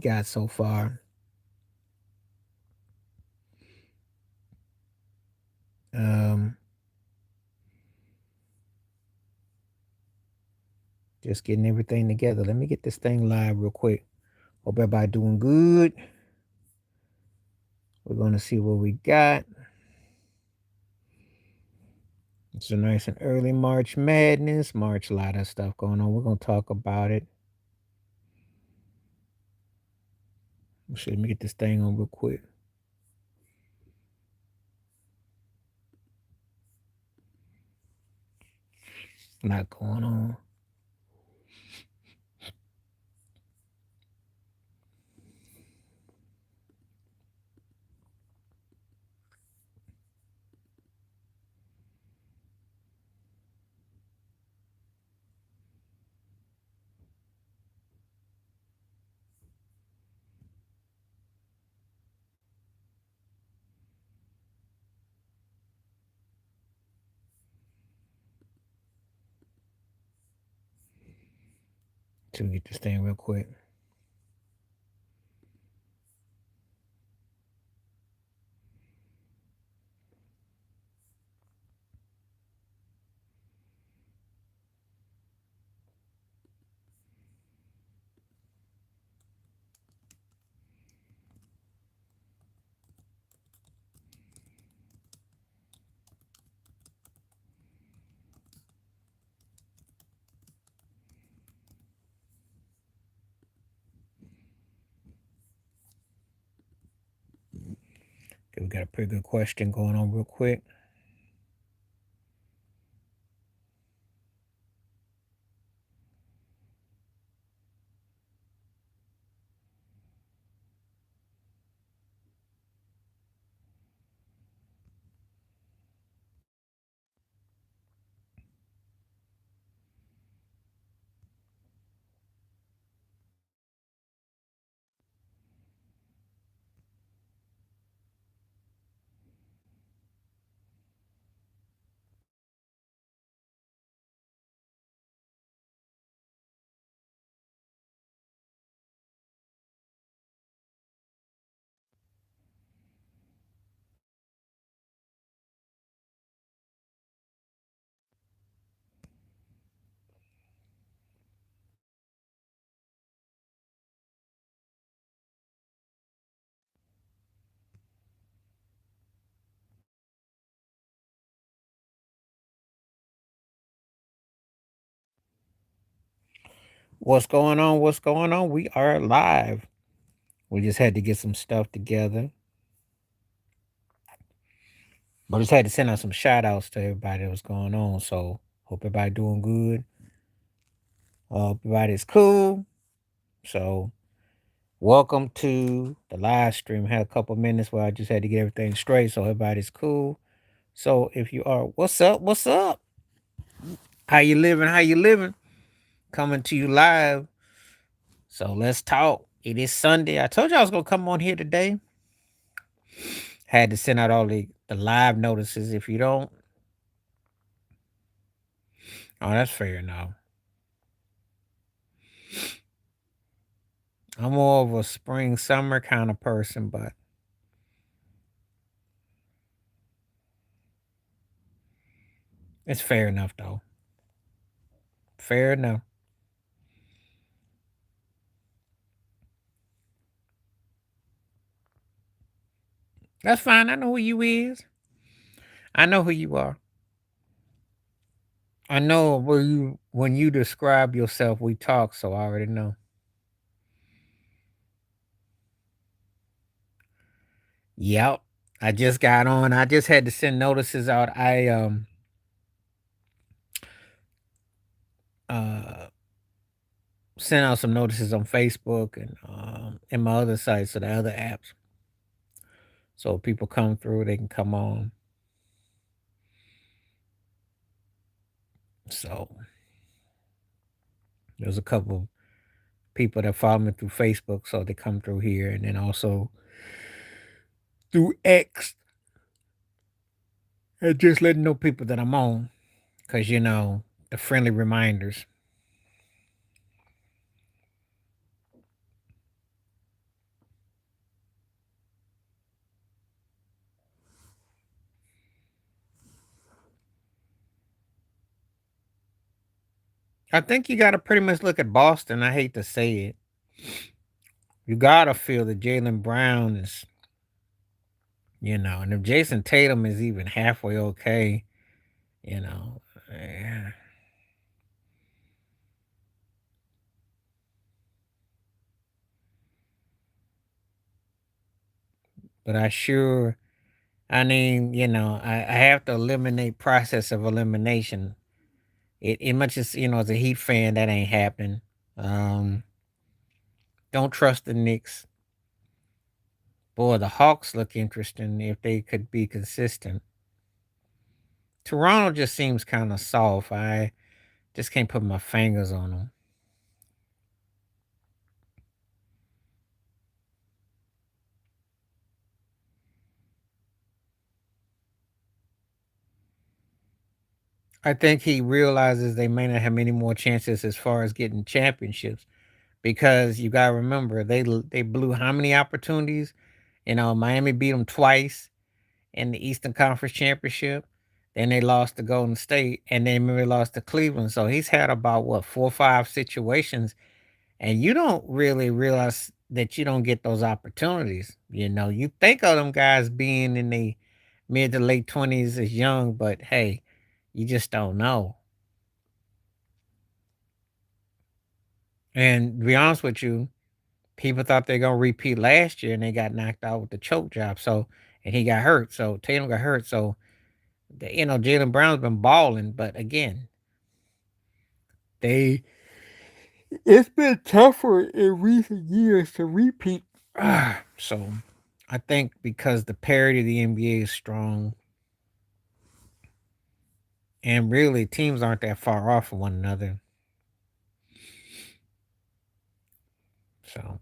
got so far. Um, just getting everything together. Let me get this thing live real quick. Hope everybody doing good. We're gonna see what we got. It's a nice and early March Madness. March, a lot of stuff going on. We're gonna talk about it. Let me get this thing on real quick. Not going on. Let me get this thing real quick. Okay, we got a pretty good question going on real quick. What's going on? What's going on? We are live. We just had to get some stuff together. But just had to send out some shout outs to everybody that was going on. So hope everybody doing good. Everybody's cool. So welcome to the live stream. Had a couple minutes where I just had to get everything straight so everybody's cool. So if you are, what's up? What's up? How you living? How you living? Coming to you live. So let's talk. It is Sunday. I told you I was gonna come on here today. Had to send out all the live notices. If you don't, oh, that's fair enough. I'm more of a spring summer kind of person, but it's fair enough though. Fair enough. That's fine. I know who you is. I know who you are. I know where you when you describe yourself, we talk, so I already know. Yep. I just got on. I just had to send notices out. I uh sent out some notices on Facebook and my other sites, so the other apps. So if people come through, they can come on. So there's a couple people that follow me through Facebook, so they come through here, and then also through X, and just letting know people that I'm on, because the friendly reminders. I think you got to pretty much look at Boston. I hate to say it. You got to feel that Jalen Brown is, and if Jason Tatum is even halfway okay, you know, eh, but I mean, I have to eliminate process of elimination. It much as as a Heat fan, that ain't happening. Um, don't trust the Knicks. Boy, the Hawks look interesting if they could be consistent. Toronto just seems kind of soft. I just can't put my fingers on them. I think he realizes they may not have many more chances as far as getting championships because you got to remember they blew how many opportunities? Miami beat them twice in the Eastern Conference Championship. Then they lost to Golden State, and then they lost to Cleveland. So he's had about what 4 or 5 situations, and you don't really realize that you don't get those opportunities. You think of them guys being in the mid to late 20s as young, but hey, you just don't know. And to be honest with you, people thought they're gonna repeat last year, and they got knocked out with the choke job. So, and he got hurt. So Tatum got hurt. So Jalen Brown's been balling, but again, they it's been tougher in recent years to repeat. So I think because the parity of the NBA is strong, and really teams aren't that far off of one another. So,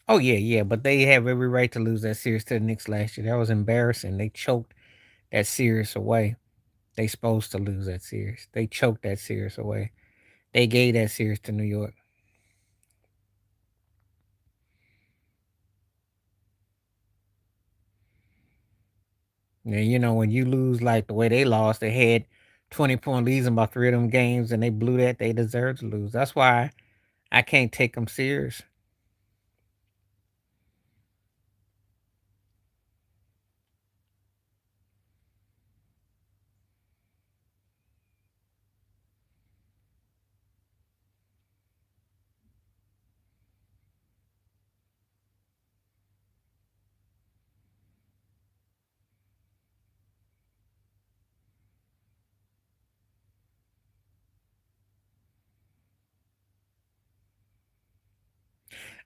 oh yeah, yeah, but they have every right to lose that series to the Knicks last year. That was embarrassing. They choked that series away. They supposed to lose that series. They choked that series away. They gave that series to New York. And when you lose like the way they lost, they had 20-point leads in about 3 of them games, and they blew that. They deserve to lose. That's why I can't take them serious.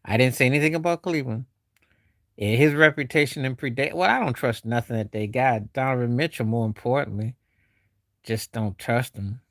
I didn't say anything about Cleveland. Yeah, his reputation and predate. Well, I don't trust nothing that they got. Donovan Mitchell, more importantly, just don't trust him.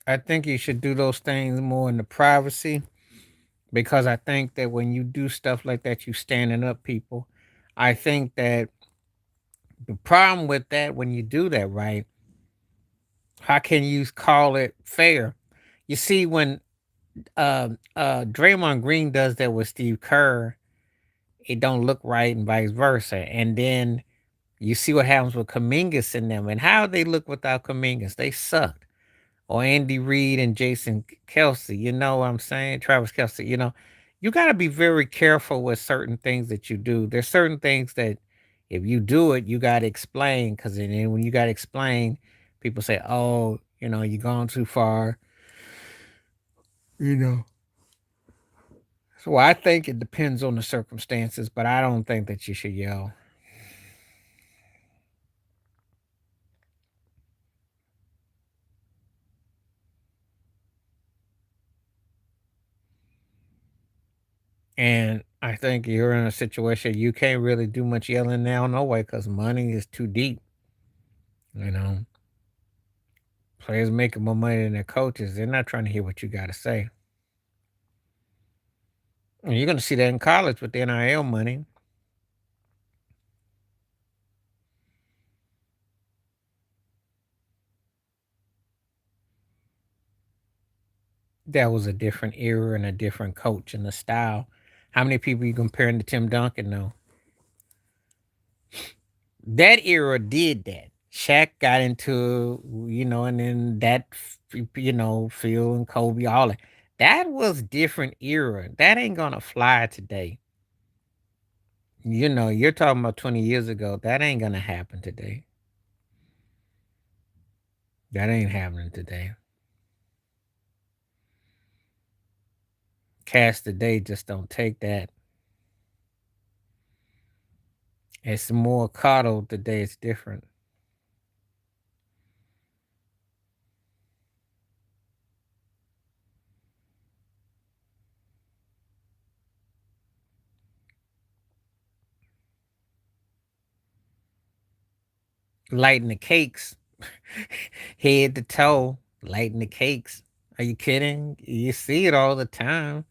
I think you should do those things more in the privacy because I think that when you do stuff like that, you standing up people. I think that the problem with that when you do that, right? How can you call it fair? You see, when Draymond Green does that with Steve Kerr, it don't look right, and vice versa. And then you see what happens with Kamingas in them, and how they look without Kamingas. They sucked. or Andy Reid and Jason Kelsey. You know what I'm saying? Travis Kelsey. You got to be very careful with certain things that you do. There's certain things that if you do it, you got to explain because then when you got to explain, people say, "Oh, you're going too far." You know. So I think it depends on the circumstances, but I don't think that you should yell. And I think you're in a situation you can't really do much yelling now, no way, because money is too deep. You know, players making more money than their coaches. They're not trying to hear what you got to say. And you're going to see that in college with the NIL money. That was a different era and a different coach and the style. How many people you comparing to Tim Duncan? No, that era did that. Shaq got into, and then Phil and Kobe, all that. That was different era. That ain't gonna fly today. You're talking about 20 years ago. That ain't gonna happen today. That ain't happening today. Cats today just don't take that. It's more coddled today. It's different. Lighting the cakes, head to toe, lighting the cakes. Are you kidding? You see it all the time.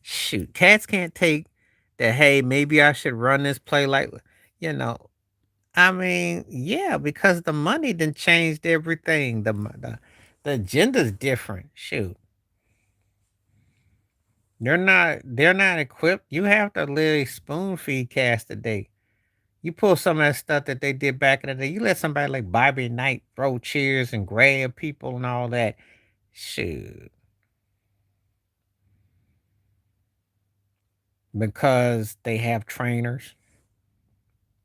Shoot, cats can't take that. Hey, maybe I should run this play like, you know. I mean, yeah, because the money done changed everything. The agenda's different. Shoot, they're not equipped. You have to literally spoon feed cats today. You pull some of that stuff that they did back in the day. You let somebody like Bobby Knight throw chairs and grab people and all that. Shoot, because they have trainers.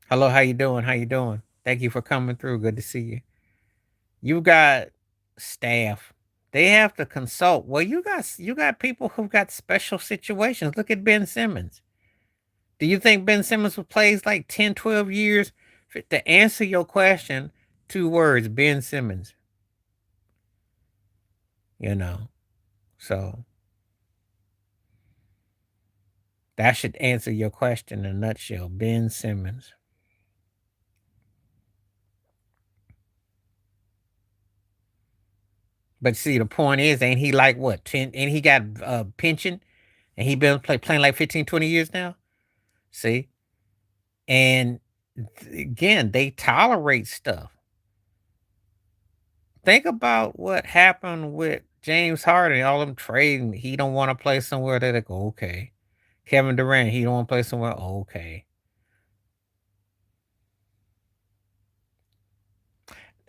Hello, how you doing? How you doing? Thank you for coming through. Good to see you. You got staff. They have to consult. Well, you got people who've got special situations. Look at Ben Simmons. Do you think Ben Simmons will plays like 10, 12 years to answer your question? Two words, Ben Simmons. You know. So that should answer your question in a nutshell. Ben Simmons. But see, the point is, ain't he like what? 10, and he got a pension and he been playing like 15, 20 years now? See? And again, they tolerate stuff. Think about what happened with James Harden, all them trading. He don't want to play somewhere. They go, okay. Kevin Durant, he don't want to play somewhere. Okay.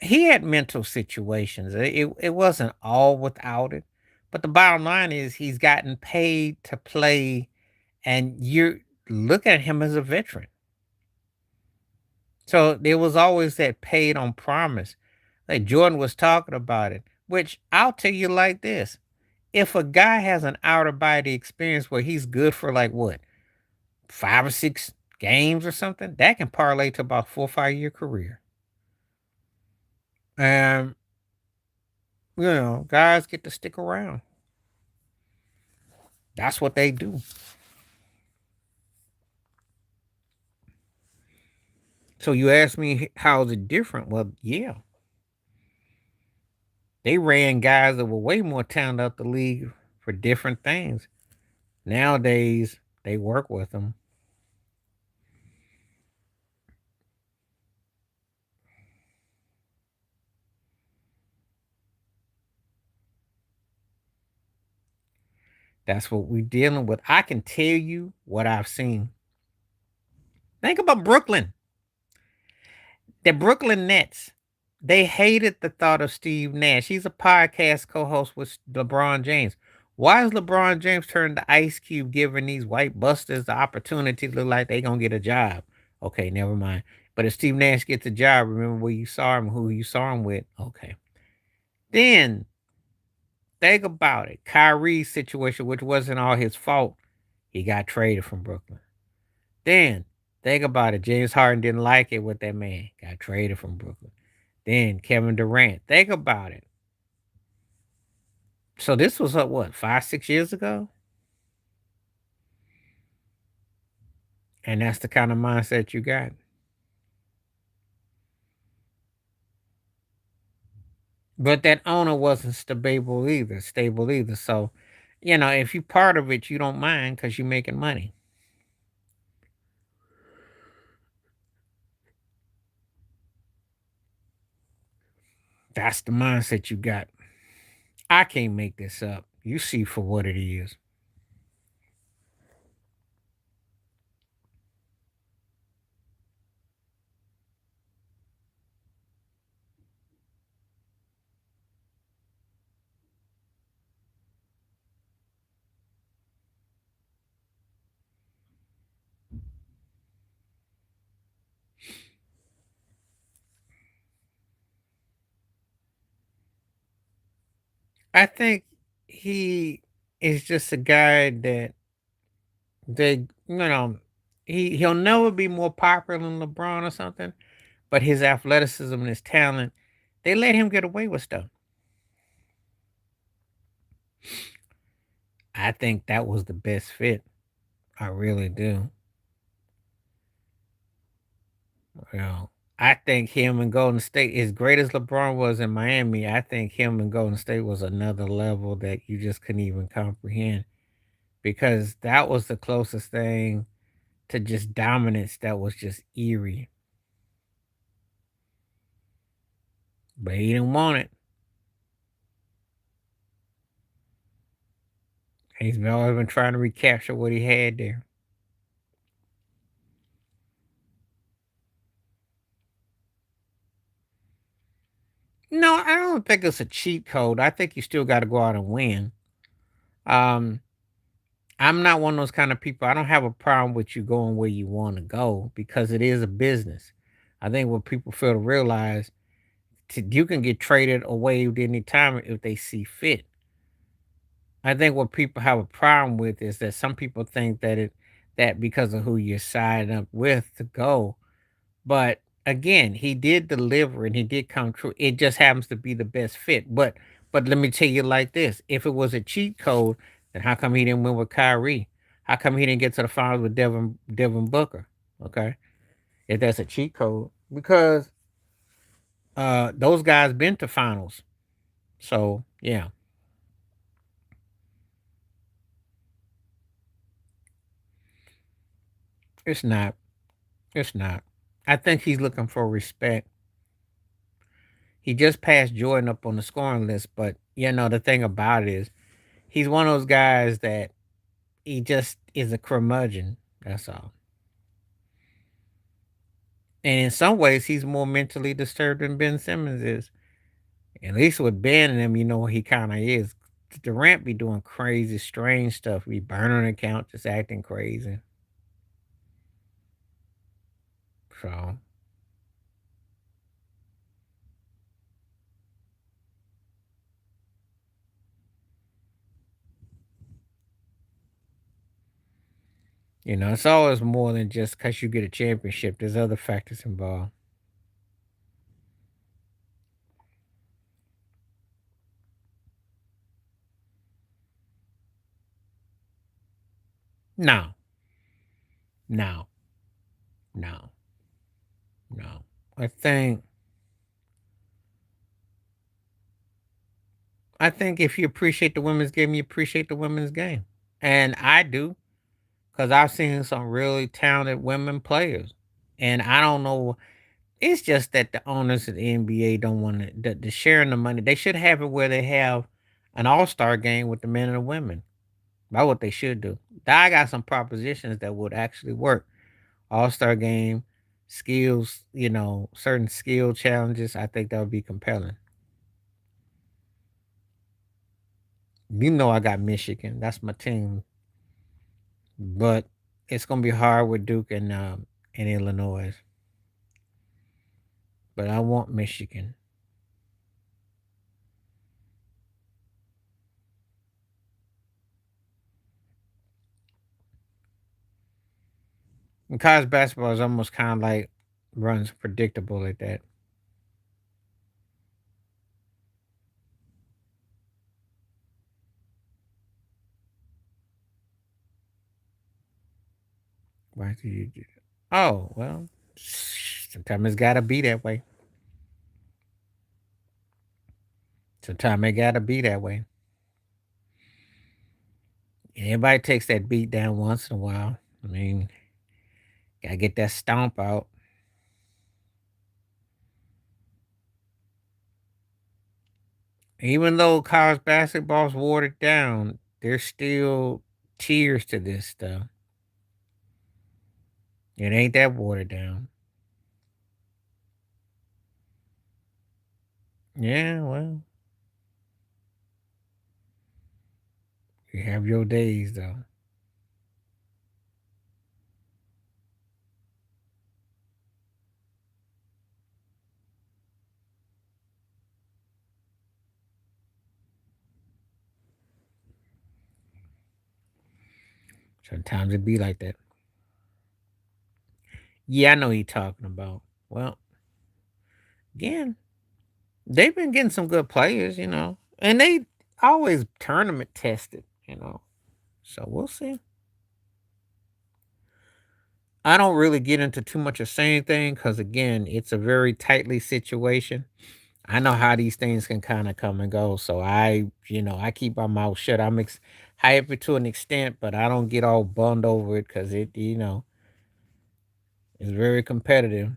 He had mental situations. It wasn't all without it. But the bottom line is he's gotten paid to play, and you look at him as a veteran. So there was always that paid on promise. Like Jordan was talking about it, which I'll tell you like this. If a guy has an outer body experience where he's good for like what, 5 or 6 games or something, that can parlay to about 4 or 5 year career. And guys get to stick around. That's what they do. So you ask me how is it different? Well, yeah, they ran guys that were way more talented out the league for different things. Nowadays, they work with them. That's what we're dealing with. I can tell you what I've seen. Think about Brooklyn. The Brooklyn Nets. They hated the thought of Steve Nash. He's a podcast co-host with LeBron James. Why is LeBron James turning to Ice Cube giving these white busters the opportunity to look like they gonna get a job? Okay, never mind. But if Steve Nash gets a job, remember where you saw him, who you saw him with. Okay. Then think about it. Kyrie's situation, which wasn't all his fault, he got traded from Brooklyn. Then think about it. James Harden didn't like it with that man, got traded from Brooklyn. Then Kevin Durant. Think about it. So this was what, 5, 6 years ago? And that's the kind of mindset you got. But that owner wasn't stable either. So, if you part of it, you don't mind because you're making money. That's the mindset you got. I can't make this up. You see for what it is. I think he is just a guy that they, he'll never be more popular than LeBron or something, but his athleticism and his talent, they let him get away with stuff. I think that was the best fit. I really do. You know, I think him and Golden State, as great as LeBron was in Miami, I think him and Golden State was another level that you just couldn't even comprehend because that was the closest thing to just dominance that was just eerie. But he didn't want it. He's always been trying to recapture what he had there. No, I don't think it's a cheat code. I think you still got to go out and win. Um, I'm not one of those kind of people. I don't have a problem with you going where you want to go because it is a business. I think what people fail to realize, you can get traded or waived any time if they see fit. I think what people have a problem with is that some people think that because of who you're signing up with to go. But again, he did deliver and he did come true. It just happens to be the best fit. But let me tell you like this: if it was a cheat code, then how come he didn't win with Kyrie? How come he didn't get to the finals with Devin Booker? Okay, if that's a cheat code, because those guys been to finals. So yeah, it's not. It's not. I think he's looking for respect. He just passed Jordan up on the scoring list, but the thing about it is he's one of those guys that he just is a curmudgeon. That's all. And in some ways, he's more mentally disturbed than Ben Simmons is. At least with Ben and him, he kind of is. Durant be doing crazy, strange stuff. Be burning an account, just acting crazy. So, it's always more than just because you get a championship. There's other factors involved. No, no, no, no. I think I think if you appreciate the women's game, you appreciate the women's game. And I do, because I've seen some really talented women players. And I don't know. It's just that the owners of the NBA don't want the sharing the money. They should have it where they have an all-star game with the men and the women. That's what they should do. I got some propositions that would actually work. All-star game. skills, certain skill challenges, I think that would be compelling. I got Michigan. That's my team. But it's gonna be hard with Duke and Illinois. But I want Michigan. And college basketball is almost kind of like runs predictable like that. Why do you do that? Oh, well, sometimes it's gotta be that way. Sometimes it gotta be that way. Everybody takes that beat down once in a while. I mean, gotta get that stomp out. Even though college basketball's watered down, there's still tears to this stuff. It ain't that watered down. Yeah, well, you have your days though. Sometimes it be like that. Yeah, I know he talking about. Well, again, they've been getting some good players, and they always tournament tested. So we'll see. I don't really get into too much of saying thing because again, it's a very tightly situation. I know how these things can kind of come and go, so I keep my mouth shut. Hyper to an extent, but I don't get all bummed over it because it's very competitive.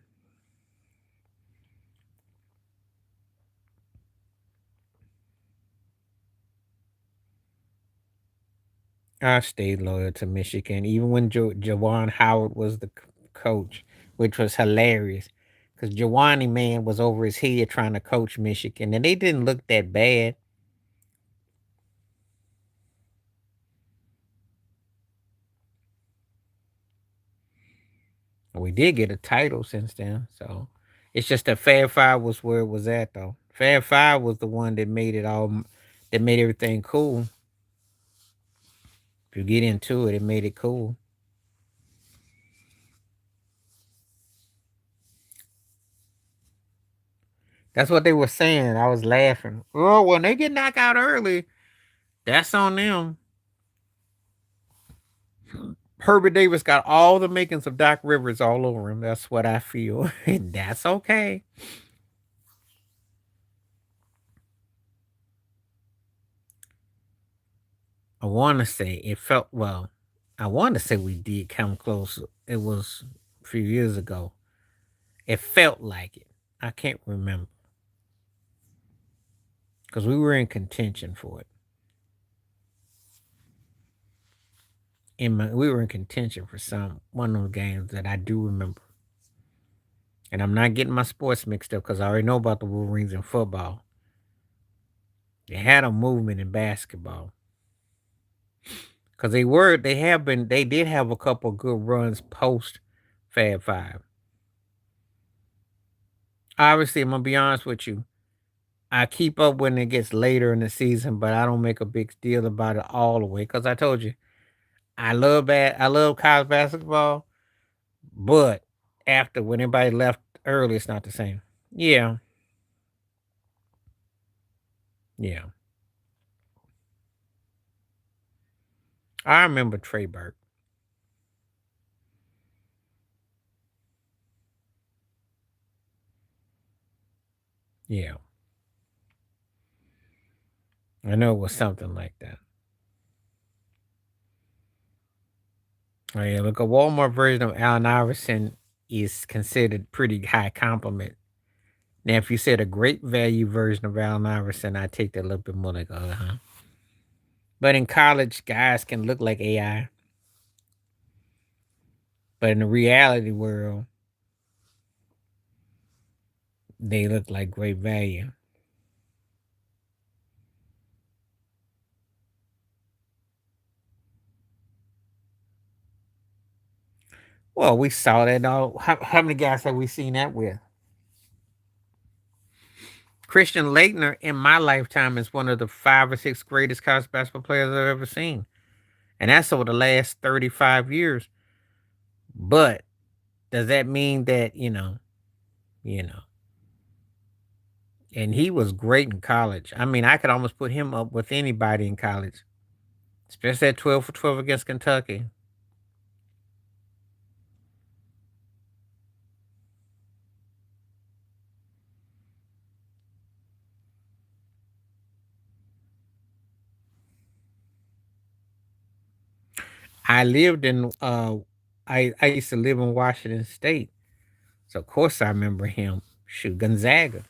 I stayed loyal to Michigan, even when Jawan Howard was the coach, which was hilarious. Because Jawani man was over his head trying to coach Michigan, and they didn't look that bad. We did get a title since then, so it's just that Fab Five was where it was at, though. Fab Five was the one that made everything cool. If you get into it, it made it cool. That's what they were saying. I was laughing. Oh, when they get knocked out early, that's on them. Herbert Davis got all the makings of Doc Rivers all over him. That's what I feel. And that's okay. I want to say it felt well. I want to say we did come close. It was a few years ago. It felt like it. I can't remember because we were in contention for it. We were in contention for some one of those games that I do remember. And I'm not getting my sports mixed up because I already know about the Wolverines in football. They had a movement in basketball because they did have a couple good runs post Fab Five. Obviously, I'm gonna be honest with you. I keep up when it gets later in the season, but I don't make a big deal about it all the way because I told you I love college basketball, but after when everybody left early, it's not the same. Yeah, yeah. I remember Trey Burke. Yeah, I know it was something like that. Oh yeah, look, a Walmart version of Allen Iverson is considered pretty high compliment. Now, if you said a great value version of Allen Iverson, I take that a little bit more like, huh. But in college, guys can look like AI. But in the reality world, They look like great value. Well, we saw that all. How many guys have we seen that with? Christian Laettner in my lifetime is one of the 5 or 6 greatest college basketball players I've ever seen. And that's over the last 35 years. But does that mean that, you know, and he was great in college. I mean, I could almost put him up with anybody in college, especially at 12 for 12 against Kentucky. I lived in, I used to live in Washington State. So, of course, I remember him. Shoot, Gonzaga.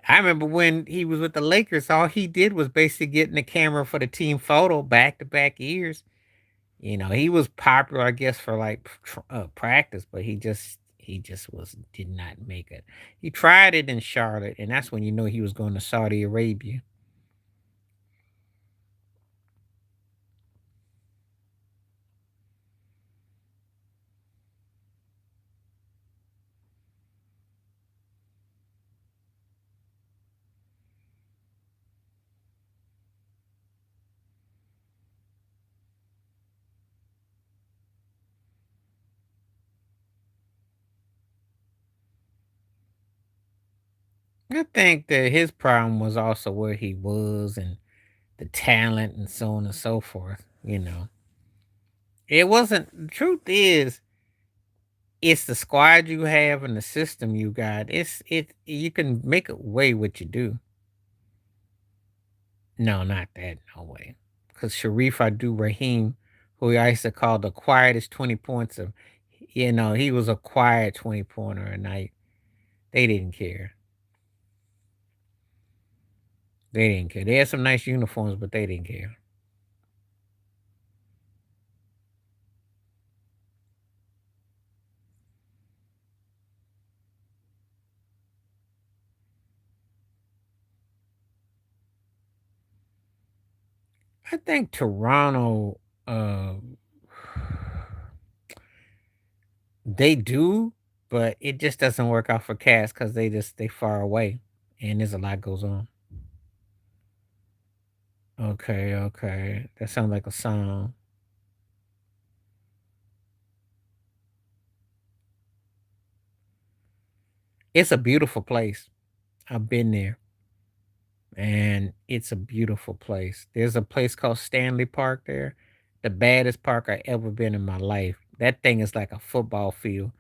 I remember when he was with the Lakers, all he did was basically get in the camera for the team photo back to back years. He was popular, I guess, for like practice, but he just was did not make it. He tried it in Charlotte, and that's when you know he was going to Saudi Arabia. I think that his problem was also where he was and the talent and so on and so forth. It wasn't. The truth is, it's the squad you have and the system you got. It. You can make away what you do. No, not that. No way. Because Sharif Abdul Rahim, who I used to call the quietest 20 points of, he was a quiet 20-pointer a night. They didn't care. They didn't care. They had some nice uniforms, but they didn't care. I think Toronto, they do, but it just doesn't work out for Cats because they far away, and there's a lot goes on. Okay, okay, that sounds like a song. It's a beautiful place. I've been there, and it's a beautiful place. There's a place called Stanley Park there, the baddest park I ever been in my life. That thing is like a football field.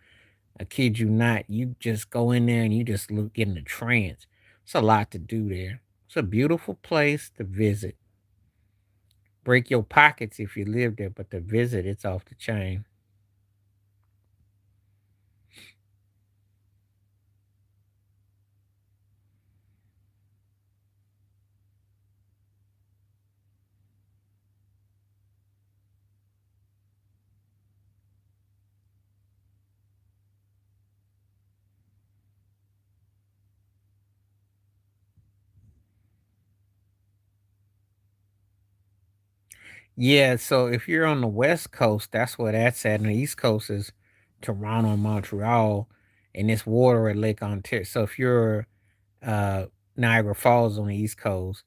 I kid you not. You just go in there and you just look get in a trance. It's a lot to do there. It's a beautiful place to visit. Break your pockets if you live there, but to visit, it's off the chain. Yeah, so if you're on the West Coast, that's where that's at. And the East Coast is Toronto and Montreal, and it's water at Lake Ontario. So if you're uh, Niagara Falls on the East Coast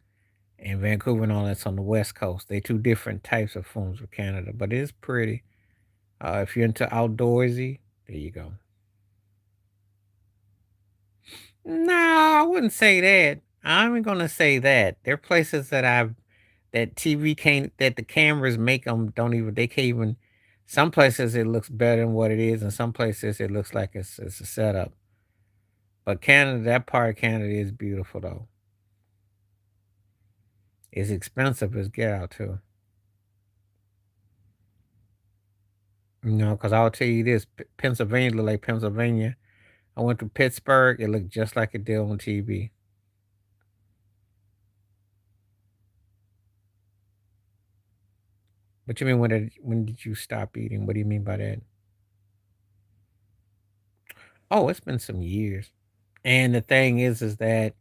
and Vancouver and all that's on the West Coast, they two different types of forms of Canada, but it's pretty. If you're into outdoorsy, there you go. No, I wouldn't say that. I'm even gonna say that. There are places that TV can't that the cameras make them don't even they can't even some places it looks better than what it is, and some places it looks like it's a setup. But Canada, that part of Canada is beautiful though. It's expensive as get out too. Because I'll tell you this, Pennsylvania look like Pennsylvania. I went to Pittsburgh, it looked just like it did on TV. What you mean when did you stop eating? What do you mean by that? Oh, it's been some years. And the thing is that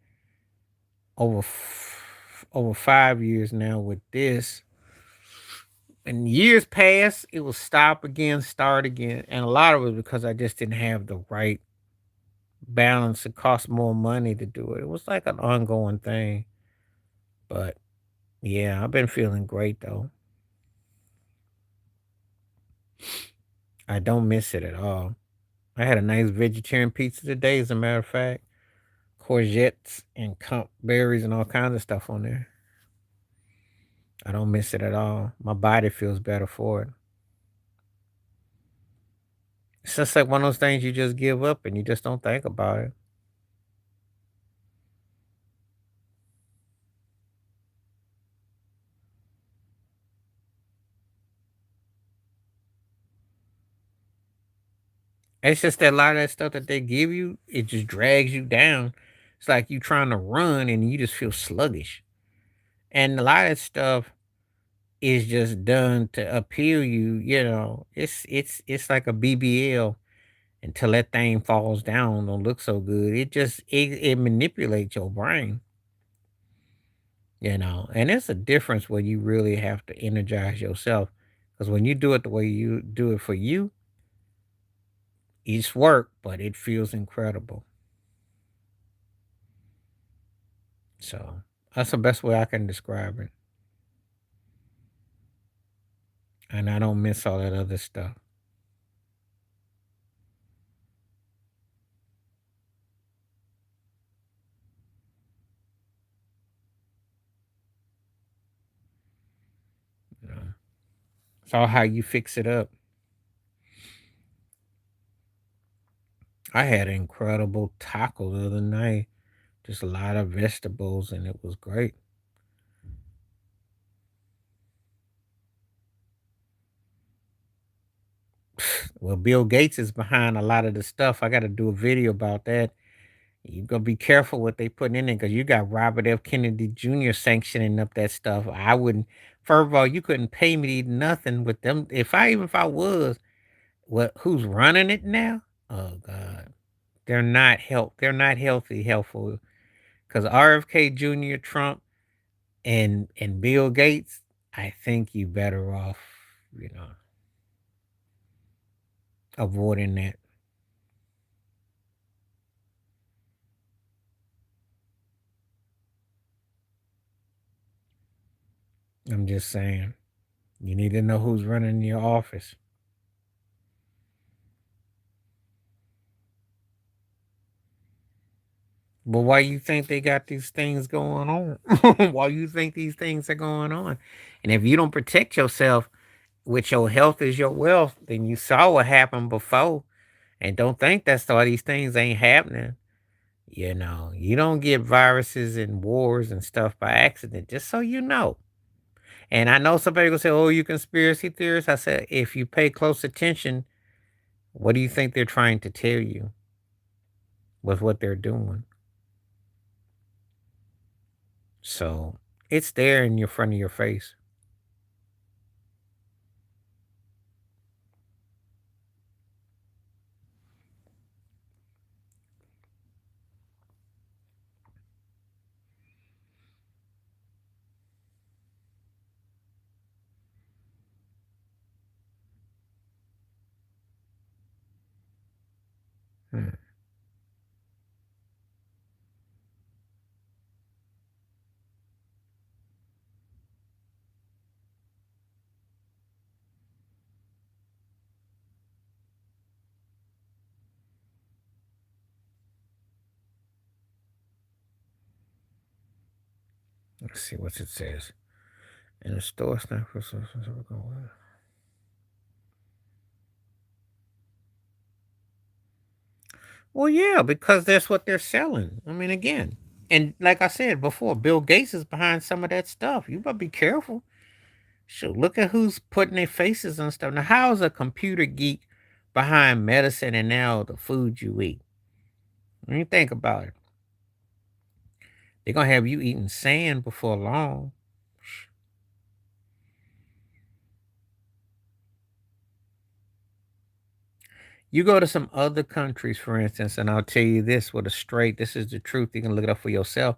over 5 years now with this, and years pass, it will stop again, start again, and a lot of it because I just didn't have the right balance. It cost more money to do it. It was like an ongoing thing, but yeah, I've been feeling great though. I don't miss it at all. I had a nice vegetarian pizza today, as a matter of fact. Courgettes and comp berries and all kinds of stuff on there. I don't miss it at all. My body feels better for it. It's just like one of those things you just give up and you just don't think about it. It's just that a lot of that stuff that they give you, it just drags you down. It's like you trying to run and you just feel sluggish. And a lot of that stuff is just done to appeal you, it's like a BBL until that thing falls down, don't look so good. It manipulates your brain, and it's a difference when you really have to energize yourself. Because when you do it the way you do it for you, it's work, but it feels incredible. So that's the best way I can describe it. And I don't miss all that other stuff. You know? It's all how you fix it up. I had an incredible taco the other night. Just a lot of vegetables, and it was great. Well, Bill Gates is behind a lot of the stuff. I got to do a video about that. You gotta be careful what they putting in there because you got Robert F. Kennedy Jr. sanctioning up that stuff. I wouldn't. First of all, you couldn't pay me nothing with them. If I was, what? Who's running it now? Oh God, they're not healthy, helpful. Because RFK Jr., Trump, and Bill Gates, I think you better off, you know, avoiding that. I'm just saying, you need to know who's running your office. But why you think they got these things going on? Why you think these things are going on? And if you don't protect yourself, with your health is your wealth, then you saw what happened before. And don't think that's all these things ain't happening. You don't get viruses and wars and stuff by accident, just so you know. And I know somebody will say, oh, you conspiracy theorists. I said, if you pay close attention, what do you think they're trying to tell you with what they're doing? So it's there in your front of your face. Hmm. Let's see what it says. In the store, it's not for well, yeah, because that's what they're selling. I mean, again, and like I said before, Bill Gates is behind some of that stuff. You better be careful. So look at who's putting their faces on stuff. Now, how is a computer geek behind medicine and now the food you eat? When you think about it, they're gonna have you eating sand before long. You go to some other countries, for instance, and I'll tell you this with a straight, this is the truth. You can look it up for yourself.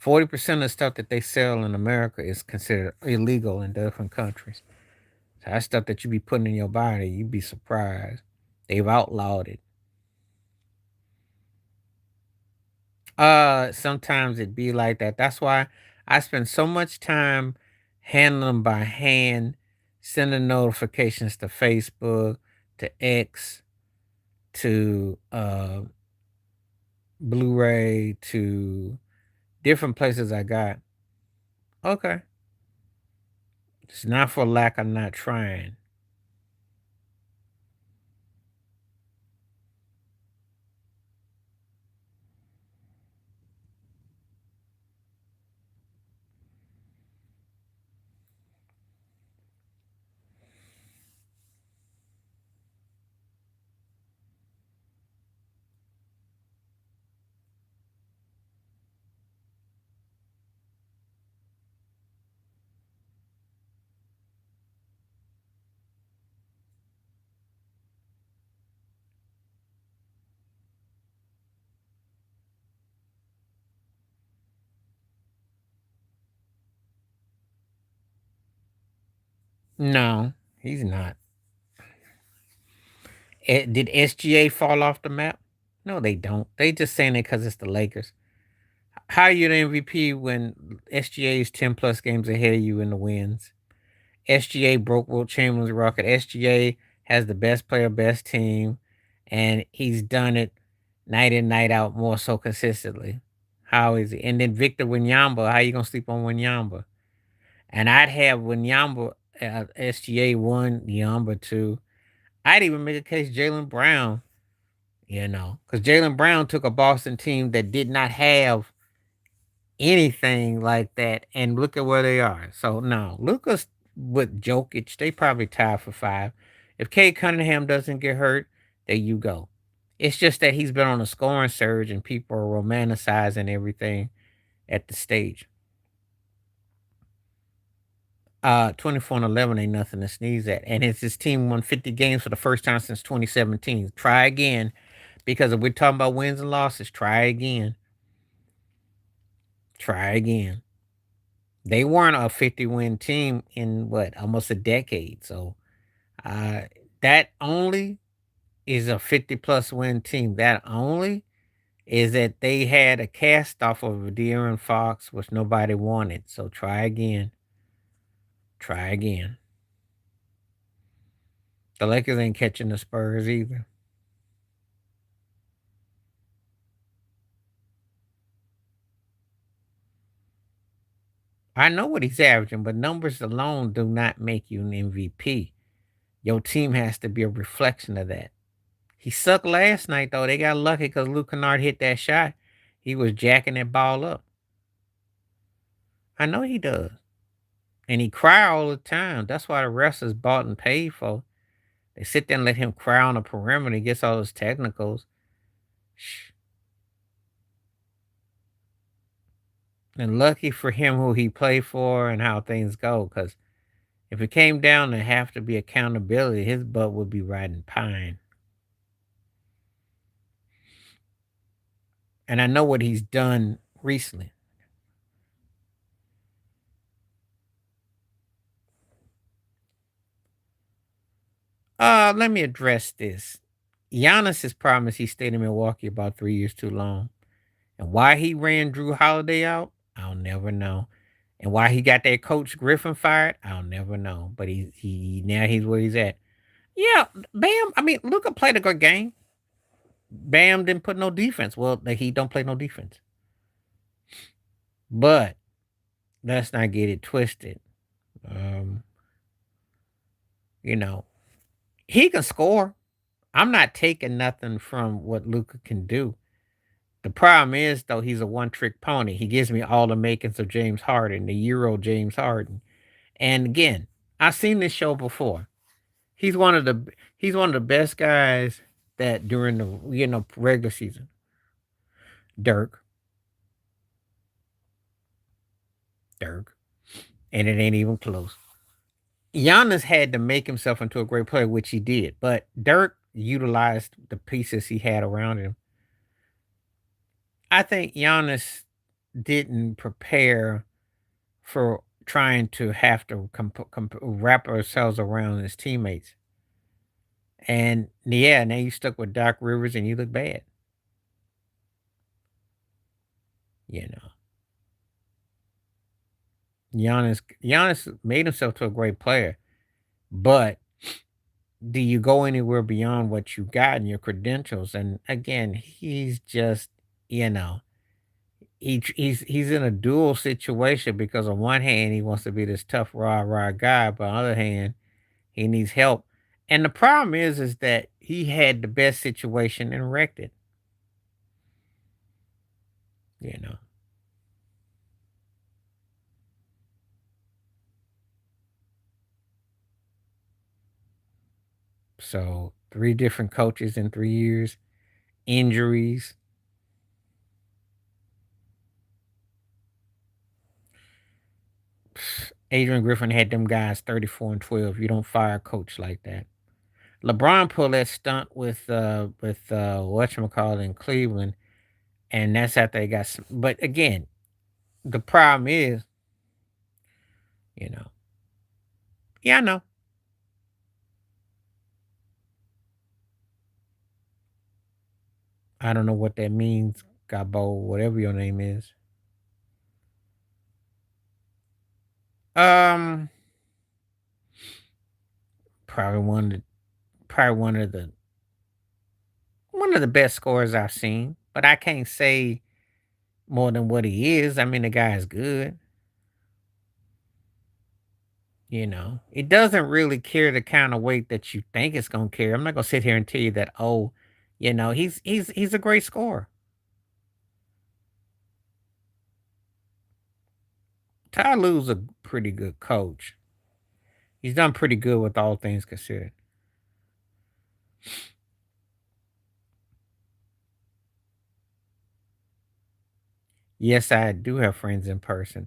40% of the stuff that they sell in America is considered illegal in different countries. So that stuff that you be putting in your body, you'd be surprised. They've outlawed it. Sometimes it be like that. That's why I spend so much time handling by hand, sending notifications to Facebook, to X, to Blu-ray, to different places I got. Okay. It's not for lack of not trying. No, he's not. Did SGA fall off the map? No, they don't. They just saying it because it's the Lakers. How are you the MVP when SGA is 10 plus games ahead of you in the wins? SGA broke Will Chamberlain's record. SGA has the best player, best team, and he's done it night in, night out, more so consistently. How is it? And then Victor Wanyamba, how you gonna sleep on Wanyamba? And I'd have Wanyamba, SGA one, Yamba two. I'd even make a case Jalen Brown, because Jalen Brown took a Boston team that did not have anything like that, and look at where they are. So no, Luka's with Jokic, they probably tied for 5. If Kate Cunningham doesn't get hurt, there you go. It's just that he's been on a scoring surge and people are romanticizing everything at the stage. 24-11 ain't nothing to sneeze at. And it's his team won 50 games for the first time since 2017. Try again. Because if we're talking about wins and losses, try again. Try again. They weren't a 50-win team in what, almost a decade. So uh that only is a 50 plus win team. That only is that they had a cast off of De'Aaron Fox, which nobody wanted. So try again. Try again. The Lakers ain't catching the Spurs either. I know what he's averaging, but numbers alone do not make you an MVP. Your team has to be a reflection of that. He sucked last night though. They got lucky because Luke Kennard hit that shot. He was jacking that ball up. I know he does. And he cry all the time. That's why the refs is bought and paid for. They sit there and let him cry on the perimeter. He gets all his technicals. Shh. And lucky for him who he played for and how things go. Because if it came down to have to be accountability, his butt would be riding pine. And I know what he's done recently. Let me address this. Giannis has promised he stayed in Milwaukee about 3 years too long. And why he ran Drew Holiday out, I'll never know. And why he got that coach Griffin fired, I'll never know. But he now he's where he's at. Yeah, Bam. I mean, Luca played a good game. Bam didn't put no defense. Well, he don't play no defense. But let's not get it twisted. Um, you know, he can score. I'm not taking nothing from what Luca can do. The problem is though he's a one trick pony. He gives me all the makings of James Harden, the Euro James Harden. And again, I've seen this show before. He's one of the he's one of the best guys that during the regular season. Dirk, Dirk, and it ain't even close. Giannis had to make himself into a great player, which he did. But Dirk utilized the pieces he had around him. I think Giannis didn't prepare for trying to have to wrap ourselves around his teammates. And yeah, now you stuck with Doc Rivers and you look bad. You know, Giannis made himself to a great player, but do you go anywhere beyond what you got and your credentials? And again, he's just, you know, he's in a dual situation because on one hand he wants to be this tough rah guy, but on the other hand he needs help. And the problem is that he had the best situation and wrecked it. You know, so 3 different coaches in 3 years, injuries. Adrian Griffin had them guys 34-12. You don't fire a coach like that. LeBron pulled that stunt with whatchamacallit in Cleveland, and that's after they got some, but again, the problem is, you know, yeah, I know. I don't know what that means, Gabo, whatever your name is. Um, probably probably one of the best scorers I've seen, but I can't say more than what he is. I mean, the guy is good. You know, it doesn't really carry the kind of weight that you think it's gonna carry. I'm not gonna sit here and tell you that. Oh, you know, he's a great scorer. Ty Lue's a pretty good coach. He's done pretty good with all things considered. Yes, I do have friends in person.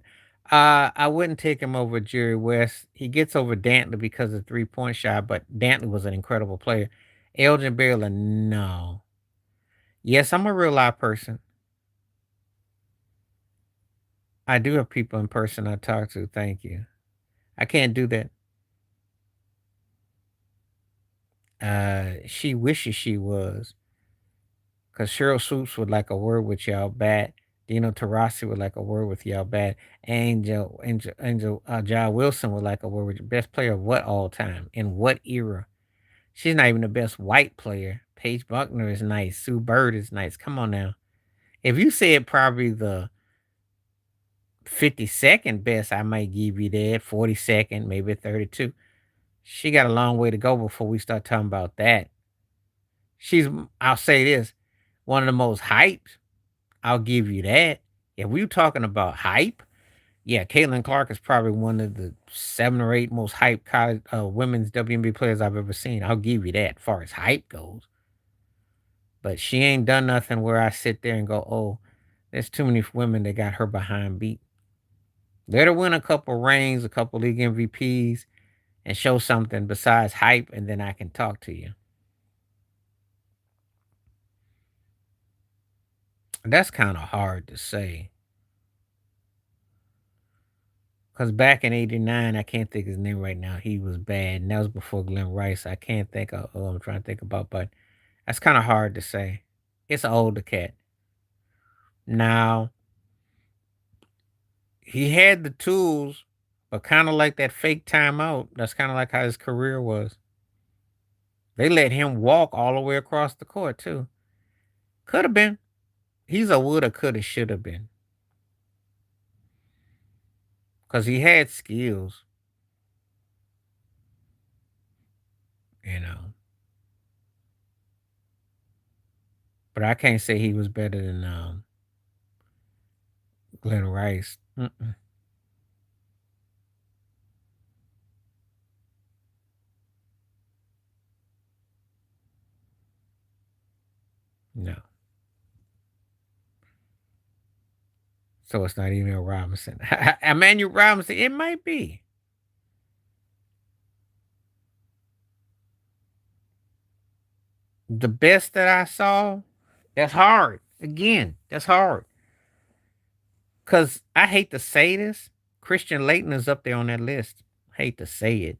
I wouldn't take him over Jerry West. He gets over Dantley because of 3-point shot, but Dantley was an incredible player. Elgin Baylor, no. Yes, I'm a real live person. I do have people in person I talk to. Thank you. I can't do that. She wishes she was, because Cheryl Swoops would like a word with y'all bad. Dino Taurasi would like a word with y'all bad. Angel John Wilson would like a word with you. Best player of what all time? In what era? She's not even the best white player. Paige Buckner is nice. Sue Bird is nice. Come on now. If you said probably the 52nd best, I might give you that. 42nd, maybe 32. She got a long way to go before we start talking about that. I'll say this, one of the most hyped. I'll give you that. If we were talking about hype, yeah, Caitlin Clark is probably one of the 7 or 8 most hyped college women's WNBA players I've ever seen. I'll give you that, as far as hype goes. But she ain't done nothing where I sit there and go, "Oh, there's too many women that got her behind beat." Let her win a couple rings, a couple league MVPs, and show something besides hype, and then I can talk to you. That's kind of hard to say. Cause back in '89, I can't think of his name right now. He was bad, and that was before Glenn Rice. I can't think of. Oh, I'm trying to think about, but that's kind of hard to say. It's an older cat. Now he had the tools, but kind of like that fake timeout. That's kind of like how his career was. They let him walk all the way across the court too. Could have been. He's a woulda, coulda, shoulda been. Cause he had skills, you know. But I can't say he was better than Glenn Rice. Mm-mm, no. So it's not Emmanuel Robinson. Emmanuel Robinson, it might be. The best that I saw, that's hard. Again, that's hard. Cause I hate to say this, Christian Leighton is up there on that list. I hate to say it.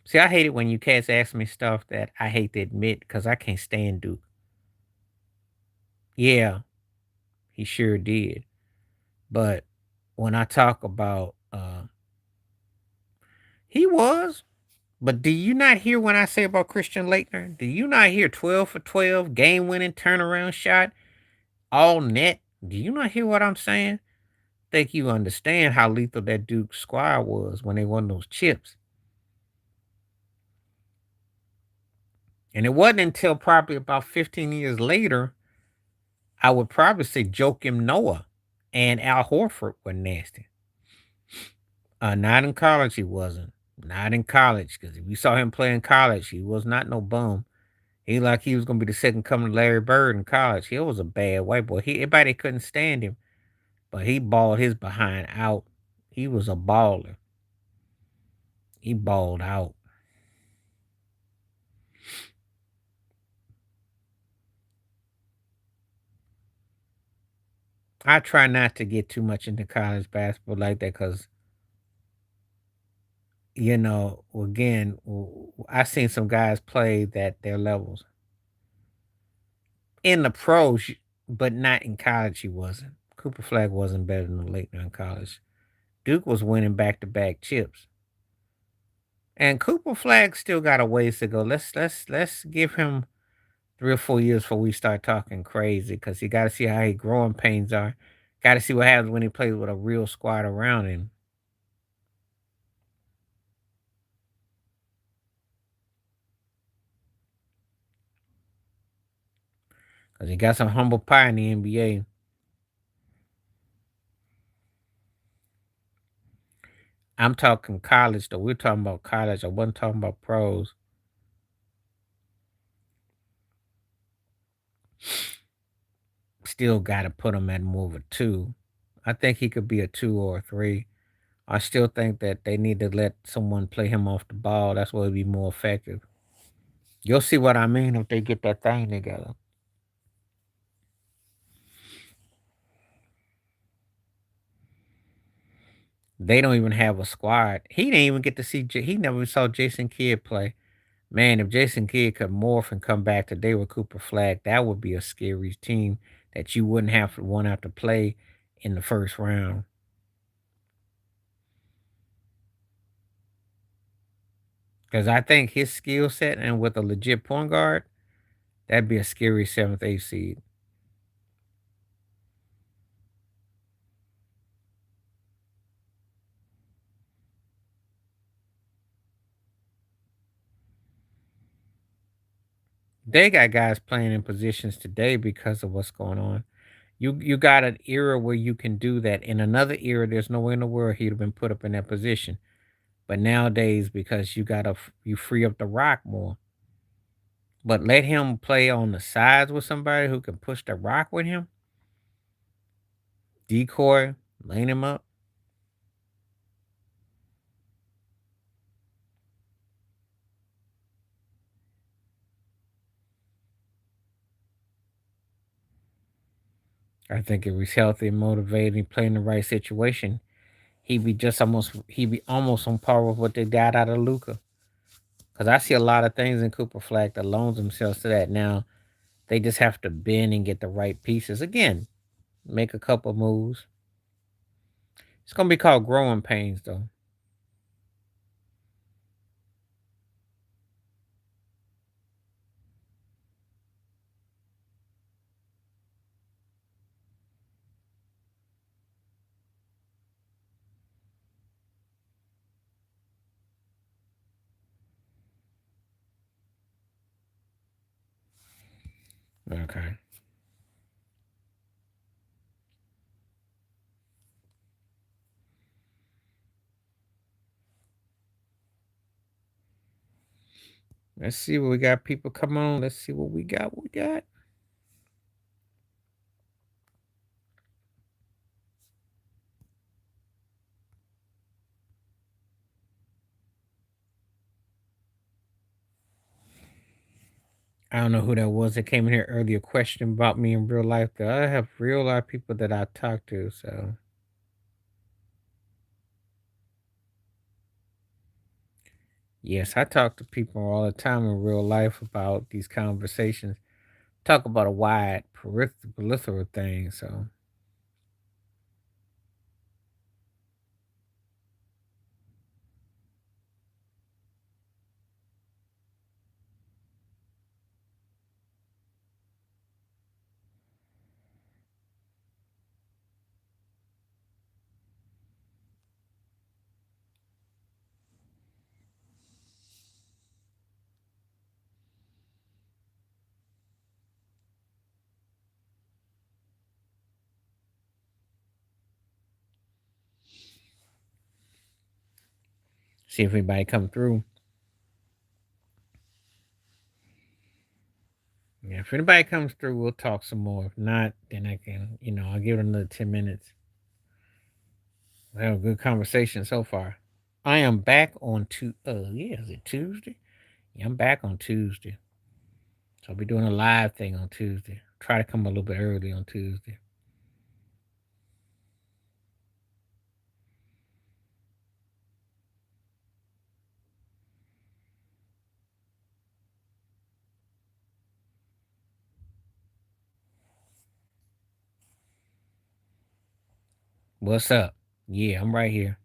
See, I hate it when you cats ask me stuff that I hate to admit because I can't stand Duke. Yeah, he sure did. But when I talk about he was, but do you not hear when I say about Christian Leitner? Do you not hear 12 for 12, game winning turnaround shot, all net? Do you not hear what I'm saying? Think you understand how lethal that Duke squad was when they won those chips. And it wasn't until probably about 15 years later, I would probably say Joakim Noah and Al Horford were nasty. Not in college, he wasn't. Not in college, because if you saw him play in college, he was not no bum. He like he was gonna be the second coming of Larry Bird in college. He was a bad white boy. Everybody couldn't stand him, but he balled his behind out. He was a baller. He balled out. I try not to get too much into college basketball like that because again, I seen some guys play that their levels in the pros, but not in college. He wasn't. Cooper Flag wasn't better than Laettner in college. Duke was winning back to back chips, and Cooper Flag still got a ways to go. Let's give him 3 or 4 years before we start talking crazy because you got to see how his growing pains are. Got to see what happens when he plays with a real squad around him. Because he got some humble pie in the NBA. I'm talking college though. We're talking about college. I wasn't talking about pros. Still got to put him at more of a two. I think he could be a two or a three. I still think that they need to let someone play him off the ball. That's where it'd be more effective. You'll see what I mean if they get that thing together. They don't even have a squad. He didn't even get to see. He never saw Jason Kidd play. Man, if Jason Kidd could morph and come back today with Cooper Flag, that would be a scary team that you wouldn't have to want to have to play in the first round. Because I think his skill set and with a legit point guard, that'd be a scary seventh, eighth seed. They got guys playing in positions today because of what's going on. You got an era where you can do that. In another era, there's no way in the world he'd have been put up in that position. But nowadays, because you free up the rock more. But let him play on the sides with somebody who can push the rock with him, decoy, lane him up. I think if he's healthy and motivated and playing the right situation, he'd be almost on par with what they got out of Luca. Because I see a lot of things in Cooper Flag that loans themselves to that. Now they just have to bend and get the right pieces. Again, make a couple moves. It's gonna be called growing pains though. Okay. Let's see what we got. People come on. Let's see what we got. What we got. I don't know who that was that came in here earlier questioning about me in real life. 'Cause I have real life people that I talk to. So yes, I talk to people all the time in real life about these conversations. Talk about a wide plethora of things. So see if anybody come through. Yeah, if anybody comes through, we'll talk some more. If not, then I can, I'll give it another 10 minutes. We have a good conversation so far. I am back on yeah, is it Tuesday? Yeah, I'm back on Tuesday. So I'll be doing a live thing on Tuesday. Try to come a little bit early on Tuesday. What's up? Yeah, I'm right here.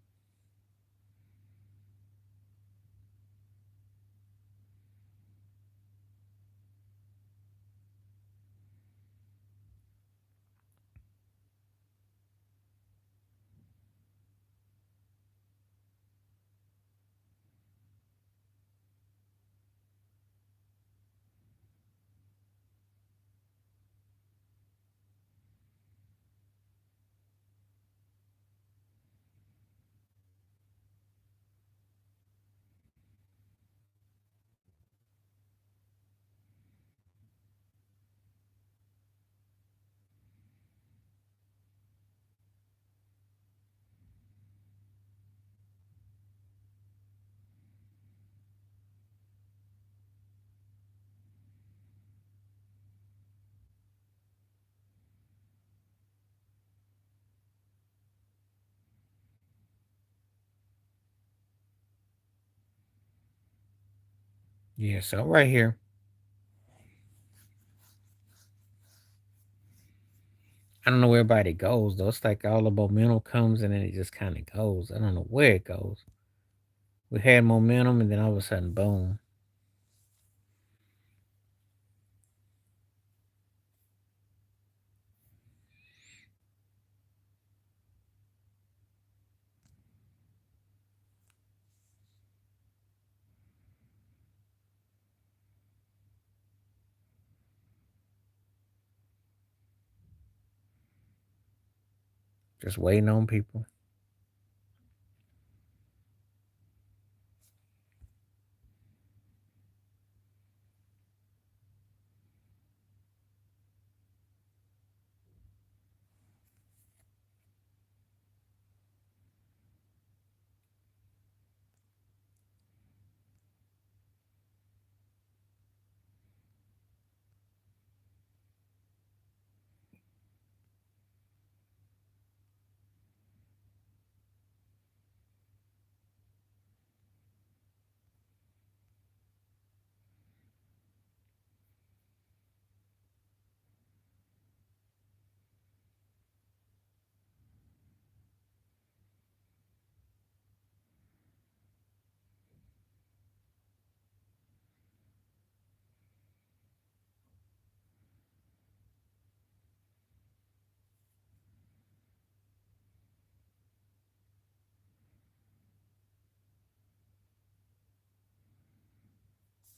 Yeah, so I'm right here. I don't know where everybody goes though. It's like all the momentum comes and then it just kind of goes. I don't know where it goes. We had momentum and then all of a sudden, boom, just waiting on people.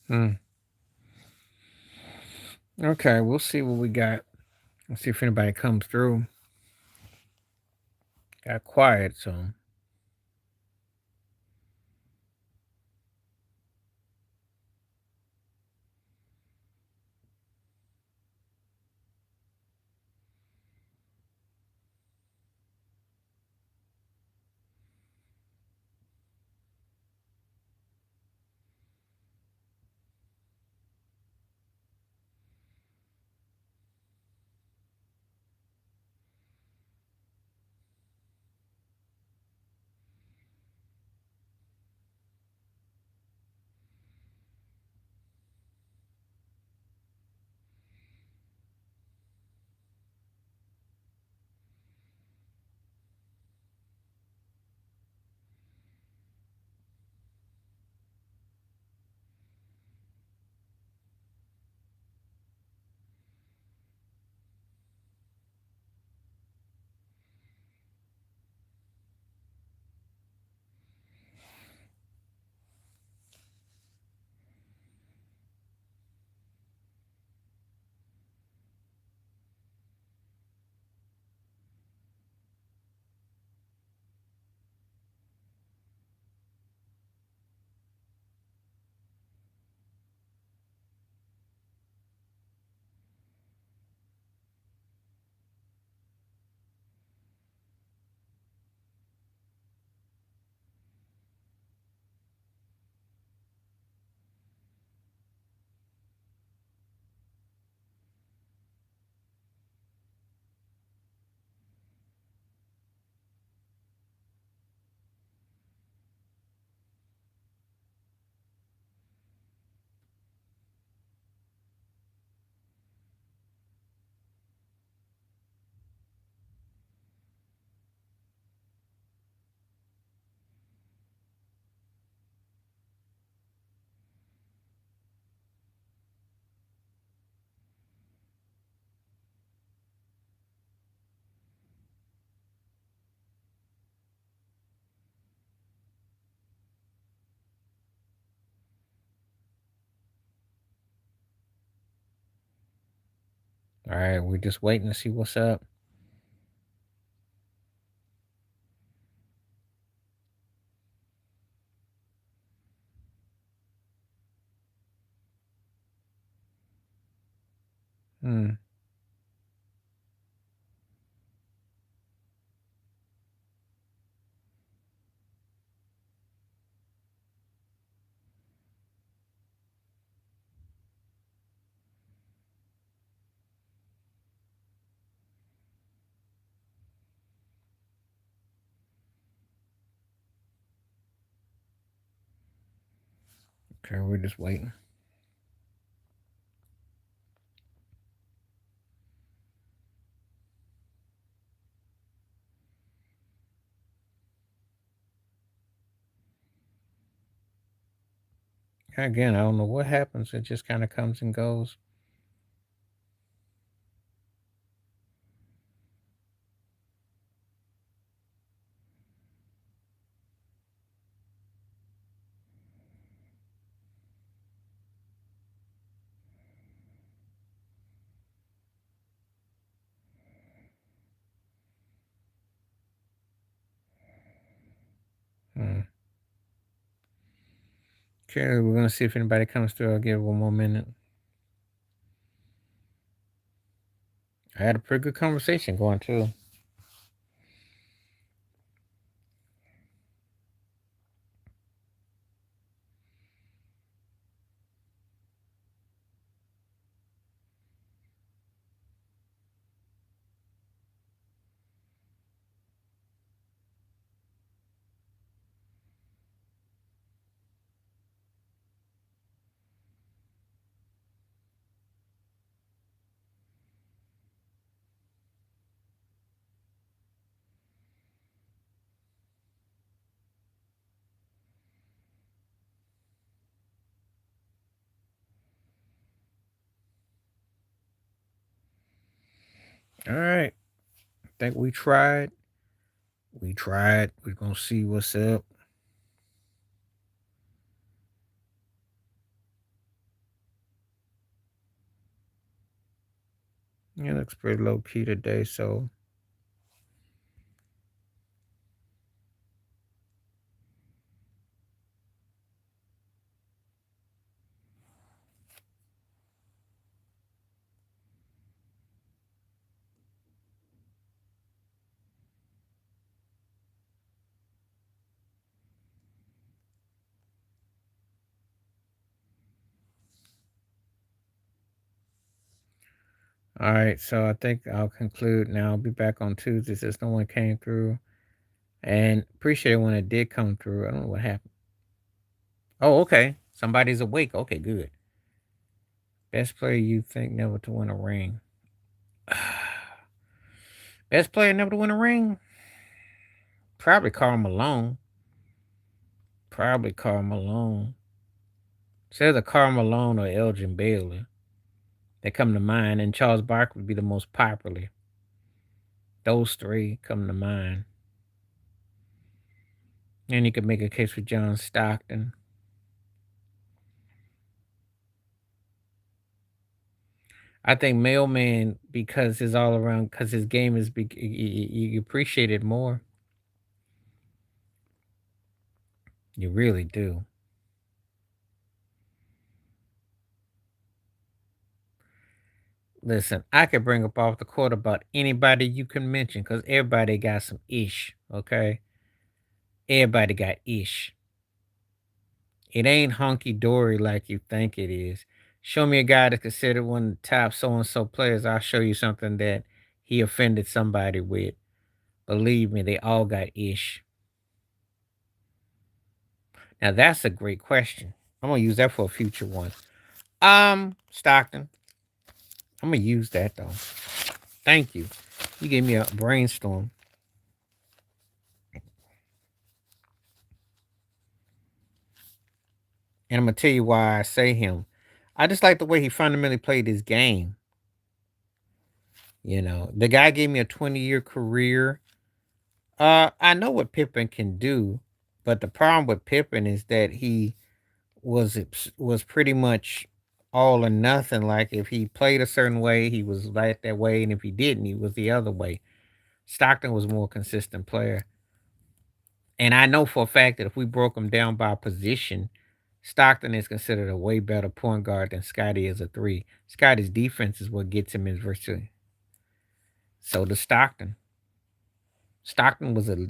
Hmm. Okay, we'll see what we got. Let's see if anybody comes through. Got quiet, so All right, we're just waiting to see what's up. Hmm. Okay, we're just waiting. Again, I don't know what happens. It just kind of comes and goes. Hmm. Okay, we're gonna see if anybody comes through. I'll give it one more minute. I had a pretty good conversation going too. All right, I think we tried. We tried. We're gonna see what's up. Yeah, it looks pretty low key today. So, all right. So I think I'll conclude now. I'll be back on Tuesday since no one came through, and appreciate it when it did come through. I don't know what happened. Oh, okay. Somebody's awake. Okay, good. Best player you think never to win a ring. Best player never to win a ring? Probably Karl Malone. Probably Karl Malone. Says a Karl Malone or Elgin Baylor. They come to mind, and Charles Barkley would be the most popular. Those three come to mind. And you could make a case for John Stockton. I think Mailman because his all around because his game is you appreciate it more. You really do. Listen, I could bring up off the court about anybody you can mention because everybody got some ish. Okay, everybody got ish. It ain't hunky dory like you think it is. Show me a guy that's considered one of the top so and so players. I'll show you something that he offended somebody with. Believe me, they all got ish. Now that's a great question. I'm gonna use that for a future one. Stockton. I'm gonna use that though. Thank you. You gave me a brainstorm. And I'm gonna tell you why I say him. I just like the way he fundamentally played his game. The guy gave me a 20-year career. I know what Pippen can do, but the problem with Pippen is that he was pretty much all or nothing. Like if he played a certain way, he was like that way, and if he didn't, he was the other way. Stockton was a more consistent player. And I know for a fact that if we broke him down by position, Stockton is considered a way better point guard than Scotty is a three. Scotty's defense is what gets him his versatility. So does Stockton. Stockton was a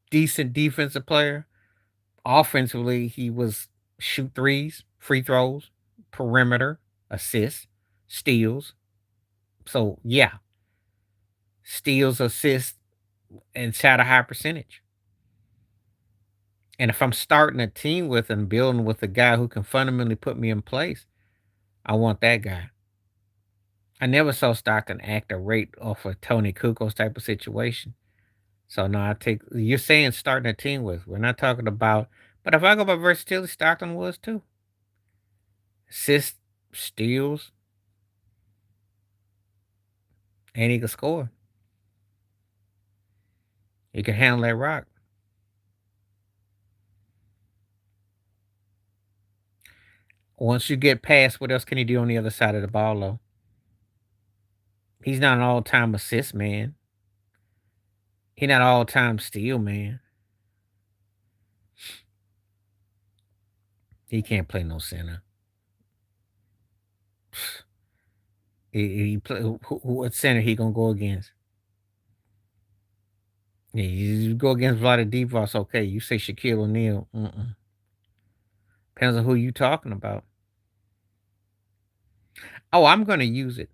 decent defensive player. Offensively, he was shoot threes, free throws, perimeter, assists, steals. So yeah, steals, assists, and shot a high percentage. And if I'm starting a team with and building with a guy who can fundamentally put me in place, I want that guy. I never saw Stockton act or rate off a Tony Kukoc type of situation. So no, I take you're saying starting a team with. We're not talking about, but if I go by versatility, Stockton was too. Assists, steals, and he could score. He can handle that rock. Once you get past, what else can he do on the other side of the ball though? He's not an all-time assist man. He not an all-time steal man. He can't play no center. He play what center he gonna go against? Yeah, you go against Vlade Divac, okay. You say Shaquille O'Neal, depends on who you talking about. Oh, I'm gonna use it.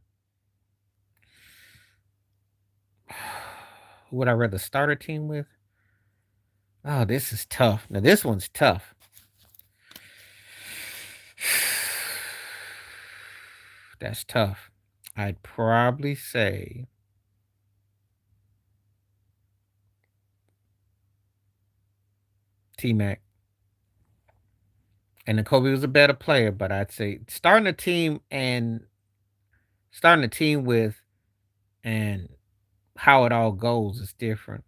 Who would I rather start a team with? Oh, this is tough. Now this one's tough. That's tough. I'd probably say T Mac. And then Kobe was a better player, but I'd say starting a team with and how it all goes is different.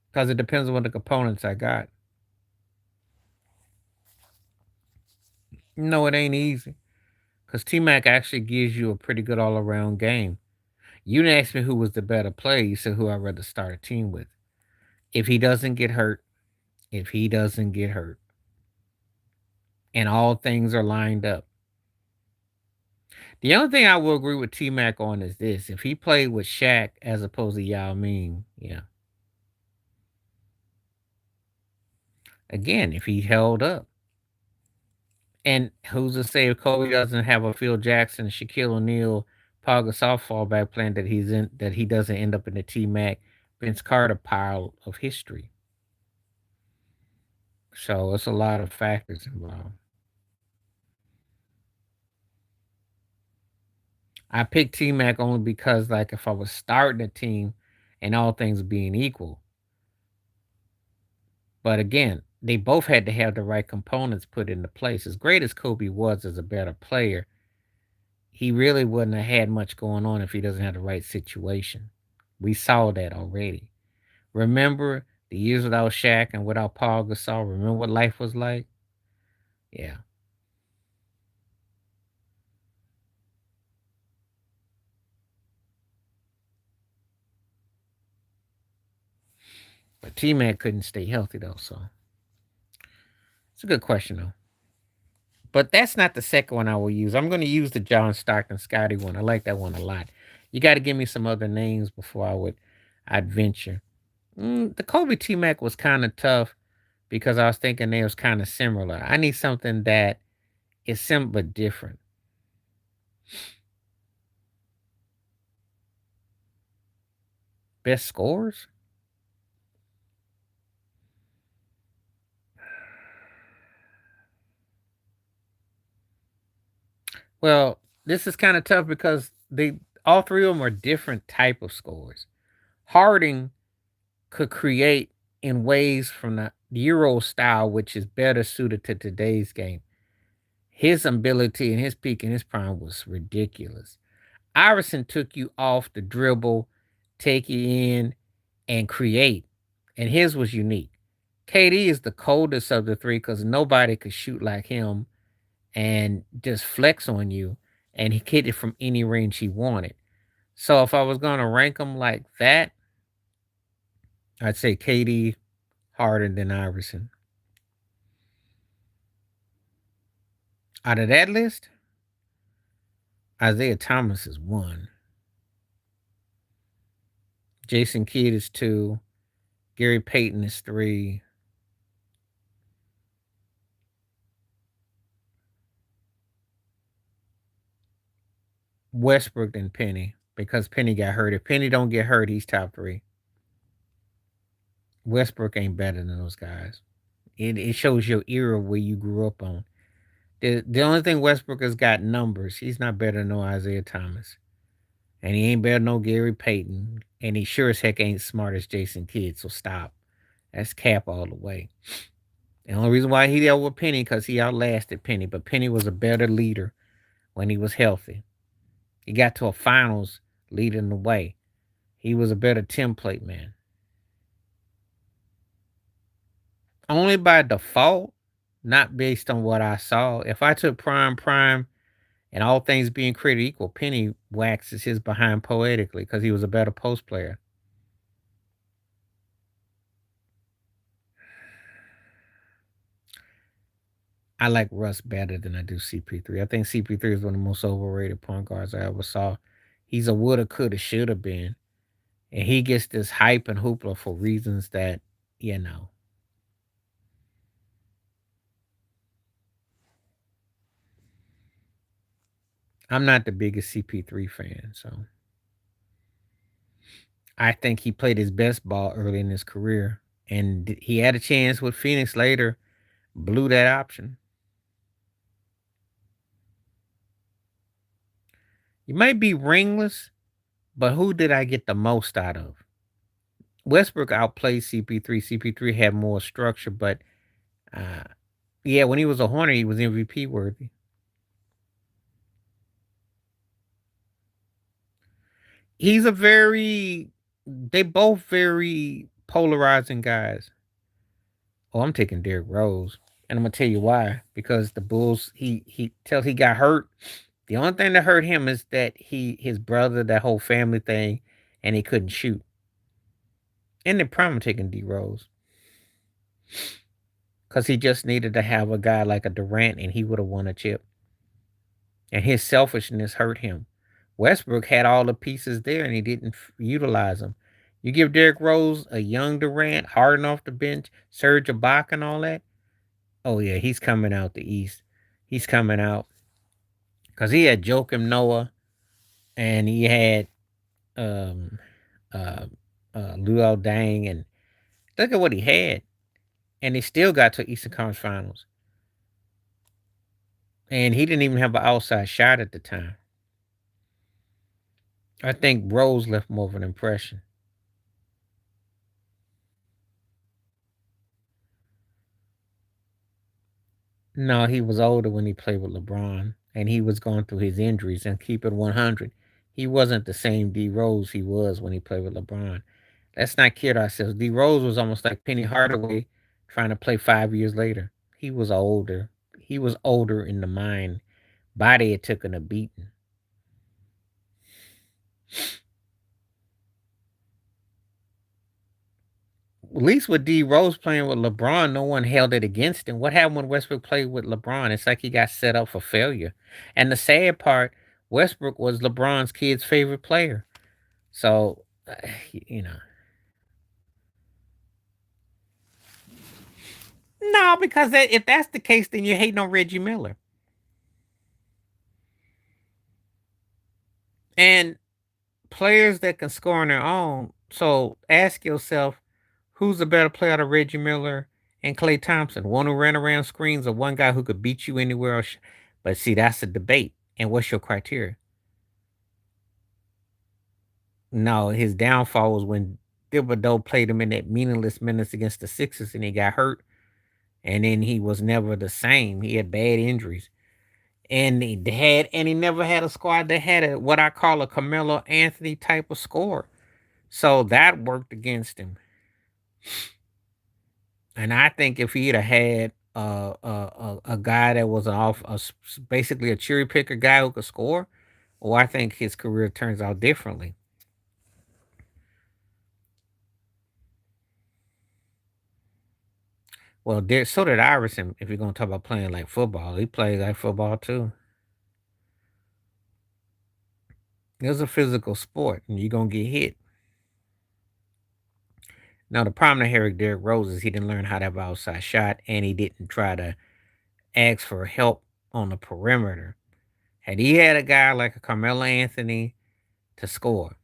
Because it depends on what the components I got. No, it ain't easy. Because T Mac actually gives you a pretty good all around game. You didn't ask me who was the better player. You said who I'd rather start a team with. If he doesn't get hurt, if he doesn't get hurt, and all things are lined up. The only thing I will agree with T Mac on is this: if he played with Shaq as opposed to Yao Ming, yeah. Again, if he held up, and who's to say if Kobe doesn't have a Phil Jackson, Shaquille O'Neal, Paul Gasol fallback plan that he doesn't end up in the T Mac Vince Carter pile of history. So it's a lot of factors involved. I picked T Mac only because, like, if I was starting a team and all things being equal, but again, they both had to have the right components put into place. As great as Kobe was as a better player, he really wouldn't have had much going on if he doesn't have the right situation. We saw that already. Remember the years without Shaq and without Paul Gasol? Remember what life was like? Yeah. But T Mac couldn't stay healthy though, so it's a good question though. But that's not the second one I will use. I'm going to use the John Stockton Scotty one. I like that one a lot. You got to give me some other names before I'd venture. The Kobe T Mac was kind of tough because I was thinking they was kind of similar. I need something that is similar but different. Best scores? Well, this is kind of tough because they all three of them are different type of scores. Harding could create in ways from the Euro style, which is better suited to today's game. His ability and his peak and his prime was ridiculous. Iverson took you off the dribble, take you in, and create. And his was unique. KD is the coldest of the three because nobody could shoot like him and just flex on you, and he hit it from any range he wanted. So if I was gonna rank him like that, I'd say KD harder than Iverson. Out of that list, Isaiah Thomas is one. Jason Kidd is two. Gary Payton is three. Westbrook and Penny, because Penny got hurt. If Penny don't get hurt, he's top three. Westbrook ain't better than those guys. It shows your era where you grew up on. The only thing Westbrook has got numbers. He's not better than no Isaiah Thomas. And he ain't better than no Gary Payton. And he sure as heck ain't smart as Jason Kidd. So stop. That's cap all the way. The only reason why he over Penny because he outlasted Penny. But Penny was a better leader when he was healthy. He got to a finals leading the way. He was a better template man. Only by default, not based on what I saw. If I took prime, and all things being created equal, Penny waxes his behind poetically because he was a better post player. I like Russ better than I do CP3. I think CP3 is one of the most overrated point guards I ever saw. He's a woulda, coulda, shoulda been. And he gets this hype and hoopla for reasons that, you know. I'm not the biggest CP3 fan, so I think he played his best ball early in his career. And he had a chance with Phoenix later, blew that option. You might be ringless, but who did I get the most out of? Westbrook outplayed CP3. CP3 had more structure, but uh, yeah, when he was a Hornet, he was MVP worthy. He's a very, they both very polarizing guys. Oh, I'm taking Derrick Rose, and I'm gonna tell you why. Because the Bulls, he tells he got hurt. The only thing that hurt him is that his brother, that whole family thing, and he couldn't shoot. In the prime, I'm taking D Rose because he just needed to have a guy like a Durant, and he would have won a chip. And his selfishness hurt him. Westbrook had all the pieces there, and he didn't utilize them. You give Derrick Rose a young Durant, Harden off the bench, Serge Ibaka, and all that. Oh yeah, he's coming out the East. He's coming out because he had Joakim Noah, and he had um uh Luol Dang, and look at what he had, and he still got to Eastern Conference Finals. And he didn't even have an outside shot at the time. I think Rose left more of an impression. No, he was older when he played with LeBron, and he was going through his injuries. And keep it 100, he wasn't the same D Rose he was when he played with LeBron. Let's not kid ourselves. D Rose was almost like Penny Hardaway trying to play 5 years later. He was older. He was older in the mind. Body had taken a beating. At least with D Rose playing with LeBron, no one held it against him. What happened when Westbrook played with LeBron? It's like he got set up for failure. And the sad part, Westbrook was LeBron's kid's favorite player. So, you know. No, because if that's the case, then you're hating on Reggie Miller. And players that can score on their own. So ask yourself, who's the better player out of Reggie Miller and Clay Thompson? One who ran around screens or one guy who could beat you anywhere else? But see, that's a debate. And what's your criteria? No, his downfall was when Thibodeau played him in that meaningless minutes against the Sixers and he got hurt. And then he was never the same. He had bad injuries. And he never had a squad that had a what I call a Carmelo Anthony type of score. So that worked against him. And I think if he'd have had a guy that was basically a cherry picker guy who could score, or I think his career turns out differently. Well, so did Iverson. If you're gonna talk about playing like football, he played like football too. It was a physical sport, and you're gonna get hit. Now the problem that Derrick Rose is he didn't learn how to have an outside shot, and he didn't try to ask for help on the perimeter. Had he had a guy like a Carmelo Anthony to score,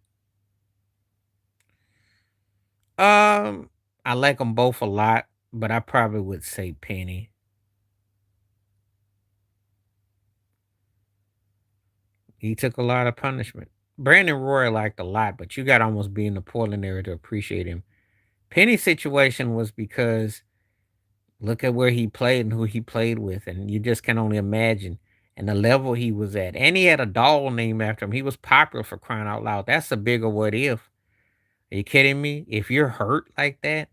um, I like them both a lot, but I probably would say Penny. He took a lot of punishment. Brandon Roy liked a lot, but you got to almost be in the Portland area to appreciate him. Penny's situation was because look at where he played and who he played with, and you just can only imagine and the level he was at. And he had a doll named after him. He was popular for crying out loud. That's a bigger what if. Are you kidding me? If you're hurt like that,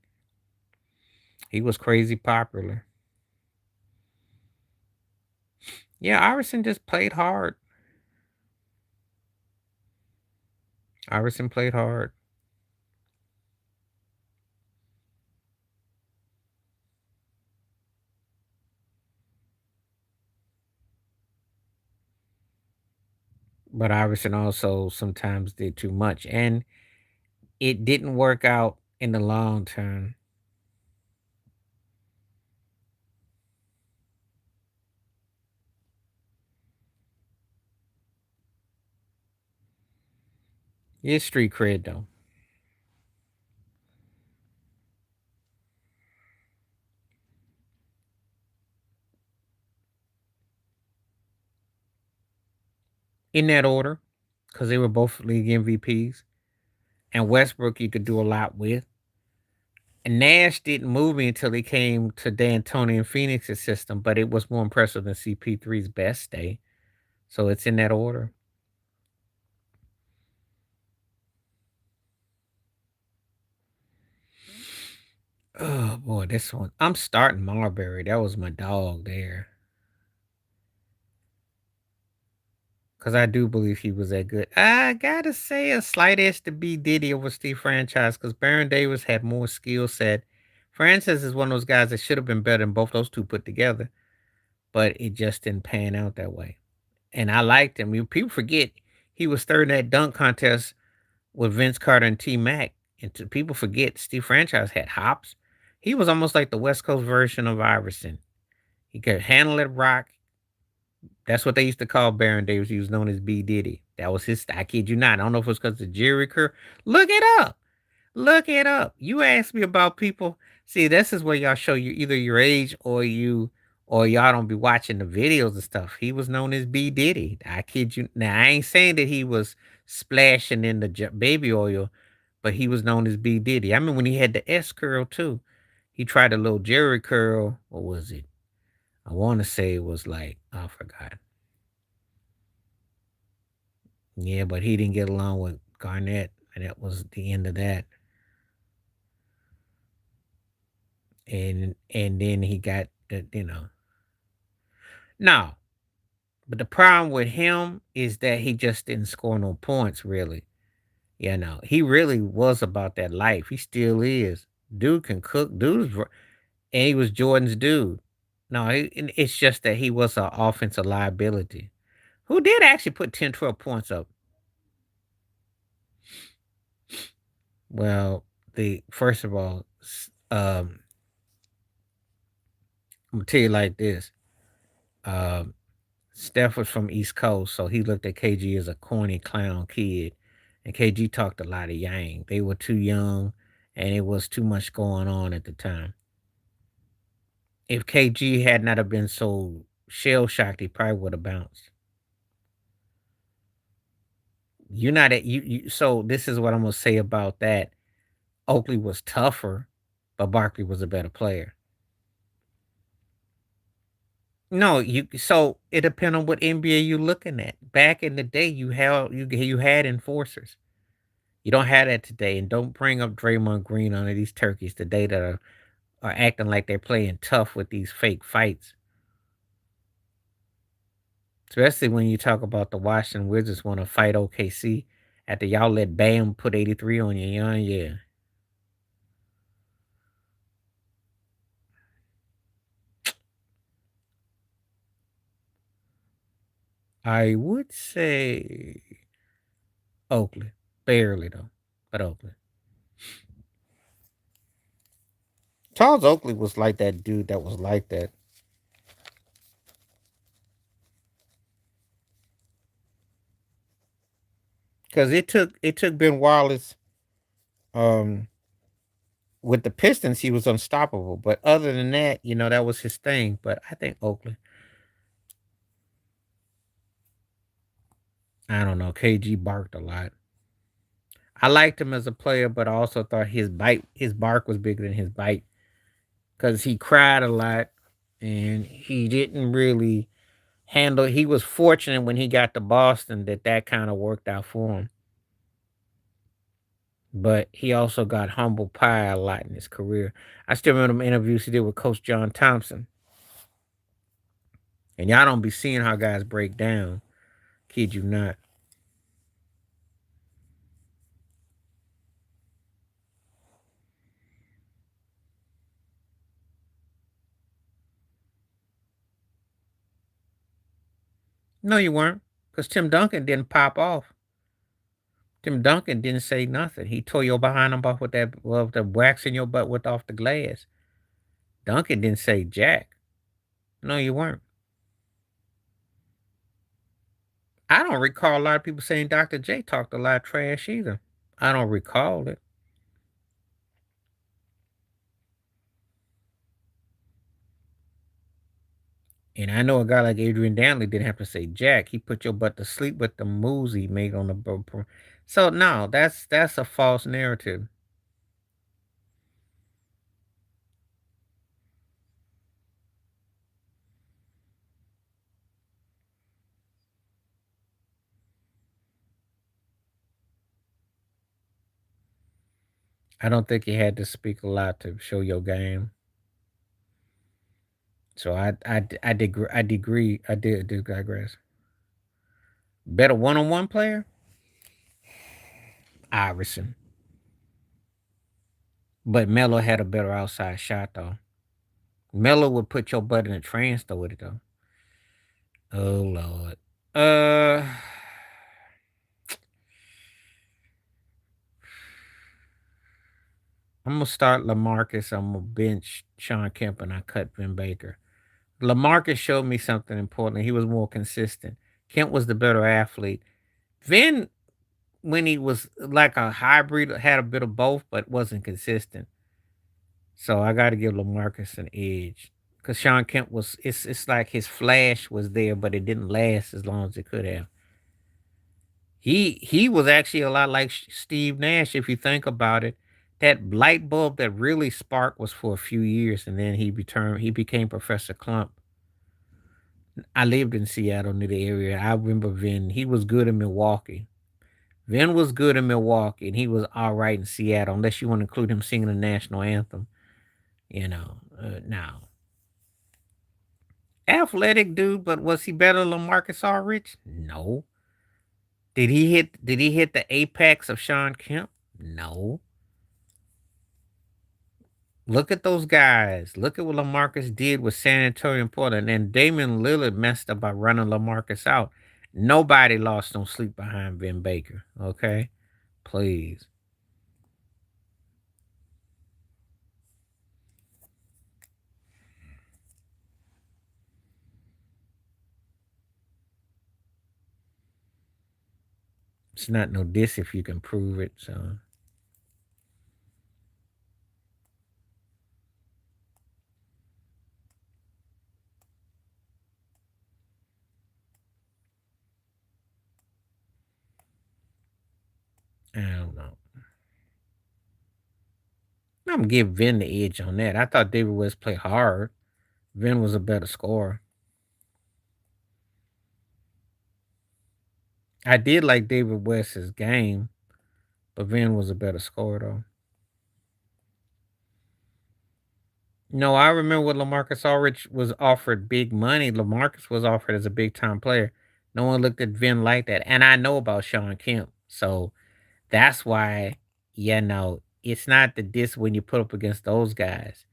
he was crazy popular. Yeah, Iverson just played hard. Iverson played hard. But Iverson also sometimes did too much. And it didn't work out in the long term. It's street cred though. In that order, because they were both league MVPs. And Westbrook you could do a lot with. And Nash didn't move me until he came to D'Antoni and Phoenix's system, but it was more impressive than CP3's best day. So it's in that order. Oh boy, this one. I'm starting Marbury. That was my dog there. Because I do believe he was that good. I gotta say a slight edge to B Diddy over Steve Franchise because Baron Davis had more skill set. Francis is one of those guys that should have been better than both those two put together, but it just didn't pan out that way. And I liked him. People forget he was third in that dunk contest with Vince Carter and T Mac. And people forget Steve Franchise had hops. He was almost like the West Coast version of Iverson. He could handle it, rock. That's what they used to call Baron Davis. He was known as B Diddy. That was his. I kid you not. I don't know if it was because of Jerry Kerr. Look it up. Look it up. You ask me about people. See, this is where y'all show you either your age or y'all don't be watching the videos and stuff. He was known as B Diddy. I kid you. Now I ain't saying that he was splashing in the baby oil, but he was known as B Diddy. I mean when he had the S curl too. He tried a little Jerry curl. What was it? I want to say it was like I forgot. Yeah, but he didn't get along with Garnett, and that was the end of that. And then he got the. No, but the problem with him is that he just didn't score no points really. He really was about that life. He still is. Dude can cook. And he was Jordan's dude. No, it's just that he was an offensive liability. Who did actually put 10, 12 points up? Well, the first of all, I'm gonna tell you like this. Um, Steph was from East Coast, so he looked at KG as a corny clown kid, and KG talked a lot of yang. They were too young, and it was too much going on at the time. If KG had not have been so shell shocked, he probably would have bounced. You're not at you. So this is what I'm gonna say about that. Oakley was tougher, but Barkley was a better player. No, so it depends on what NBA you looking at. Back in the day, you had enforcers. You don't have that today, and don't bring up Draymond Green on these turkeys today that are are acting like they're playing tough with these fake fights. Especially when you talk about the Washington Wizards want to fight OKC after y'all let Bam put 83 on you. Yeah, yeah. I would say Oakland. Barely, though. But Oakland. Charles Oakley was like that dude that was like that. Because it took Ben Wallace um with the Pistons, he was unstoppable. But other than that, that was his thing. But I think Oakland. I don't know. KG barked a lot. I liked him as a player, but I also thought his bark was bigger than his bite because he cried a lot and he didn't really handle. He was fortunate when he got to Boston that kind of worked out for him. But he also got humble pie a lot in his career. I still remember the interviews he did with Coach John Thompson. And y'all don't be seeing how guys break down. Kid you not. No, you weren't. Because Tim Duncan didn't pop off. Tim Duncan didn't say nothing. He tore your behind him off with the wax in your butt with off the glass. Duncan didn't say jack. No, you weren't. I don't recall a lot of people saying Dr. J talked a lot of trash either. I don't recall it. And I know a guy like Adrian Danley didn't have to say jack. He put your butt to sleep with the moves he made on the So no, that's a false narrative. I don't think you had to speak a lot to show your game. So I did digress. Better one on one player, Iverson. But Melo had a better outside shot though. Melo would put your butt in a trance though with it though. Oh Lord. Uh, I'm gonna start Lamarcus. I'm gonna bench Sean Kemp and I cut Vin Baker. Lamarcus showed me something important. He was more consistent. Kemp was the better athlete. Vin, when he was like a hybrid, had a bit of both, but wasn't consistent. So I got to give Lamarcus an edge because Sean Kemp was. It's like his flash was there, but it didn't last as long as it could have. He was actually a lot like Steve Nash if you think about it. That light bulb that really sparked was for a few years, and then he became Professor Clump. I lived in Seattle near the area. I remember Vin. He was good in Milwaukee. Vin was good in Milwaukee, and he was all right in Seattle, unless you want to include him singing the national anthem. Now athletic dude, but was he better than Lamarcus Aldridge? No. Did he hit the apex of Sean Kemp? No. Look at those guys. Look at what Lamarcus did with San Antonio and Portland. And Damian Lillard messed up by running Lamarcus out. Nobody lost no sleep behind Vin Baker. Okay? Please. It's not no diss if you can prove it. So I don't know. I'm gonna give Vin the edge on that. I thought David West played hard. Vin was a better scorer. I did like David West's game, but Vin was a better scorer though. No, I remember when LaMarcus Aldridge was offered big money. LaMarcus was offered as a big time player. No one looked at Vin like that. And I know about Sean Kemp. So that's why, no, it's not the diss when you put up against those guys.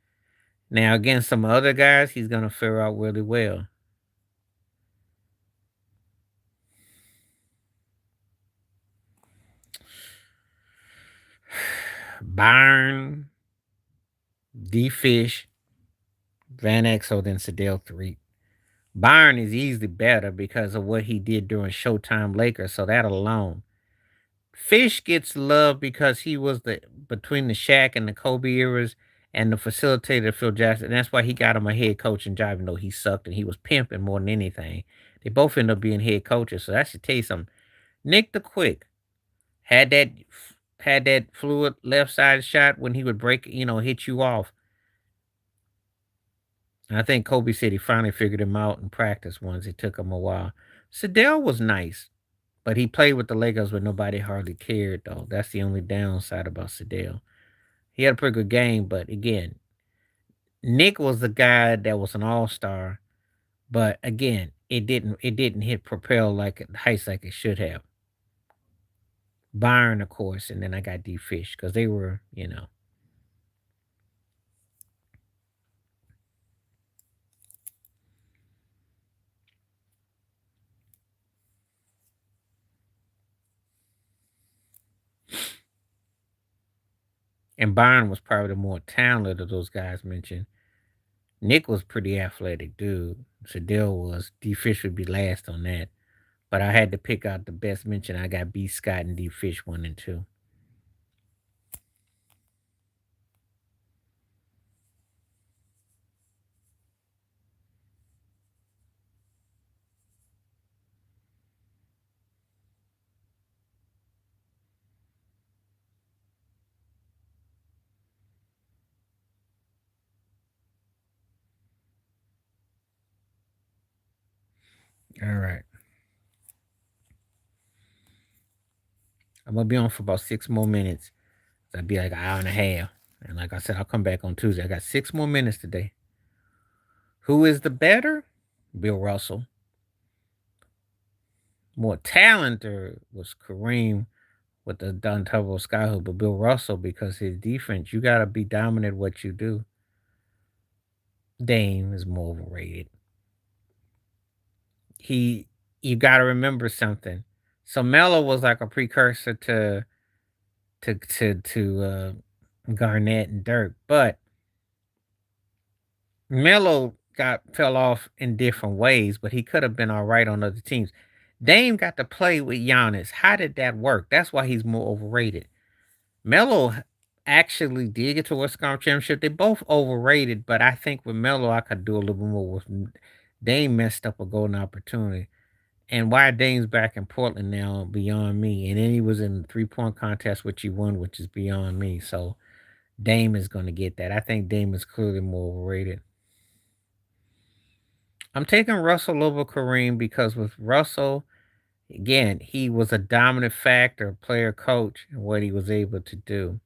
Now, against some other guys, he's going to fare out really well. Byron, D Fish, Van Exel, then Sadell 3. Byron is easily better because of what he did during Showtime Lakers, so that alone. Fish gets love because he was the between the Shaq and the Kobe eras and the facilitator of Phil Jackson. And that's why he got him a head coaching job, even though he sucked and he was pimping more than anything. They both ended up being head coaches, so that should tell you something. Nick the Quick had that fluid left side shot when he would break, hit you off. And I think Kobe said he finally figured him out in practice once. It took him a while. Sadell was nice, but he played with the Lakers where nobody hardly cared, though. That's the only downside about Sadell. He had a pretty good game, but again, Nick was the guy that was an all-star, but again, it didn't hit propel like heights like it should have. Byron, of course, and then I got D Fish because they were. And Byron was probably the more talented of those guys mentioned. Nick was pretty athletic dude. Sadell was. D Fish would be last on that. But I had to pick out the best mention. I got B Scott and D Fish 1 and 2. All right. I'm gonna be on for about 6 more minutes. That'd be like an hour and a half. And like I said, I'll come back on Tuesday. I got 6 more minutes today. Who is the better? Bill Russell. More talented was Kareem with the Don Turbo Skyhook, but Bill Russell because his defense, you gotta be dominant what you do. Dame is more overrated. He you gotta remember something. So Melo was like a precursor to Garnett and Dirk, but Melo fell off in different ways, but he could have been all right on other teams. Dame got to play with Giannis. How did that work? That's why he's more overrated. Melo actually did get to a West Conference championship. They both overrated, but I think with Melo, I could do a little bit more with Dame messed up a golden opportunity. And why Dame's back in Portland now, beyond me. And then he was in the 3-point contest, which he won, which is beyond me. So Dame is going to get that. I think Dame is clearly more overrated. I'm taking Russell over Kareem because with Russell, again, he was a dominant factor, player, coach, and what he was able to do.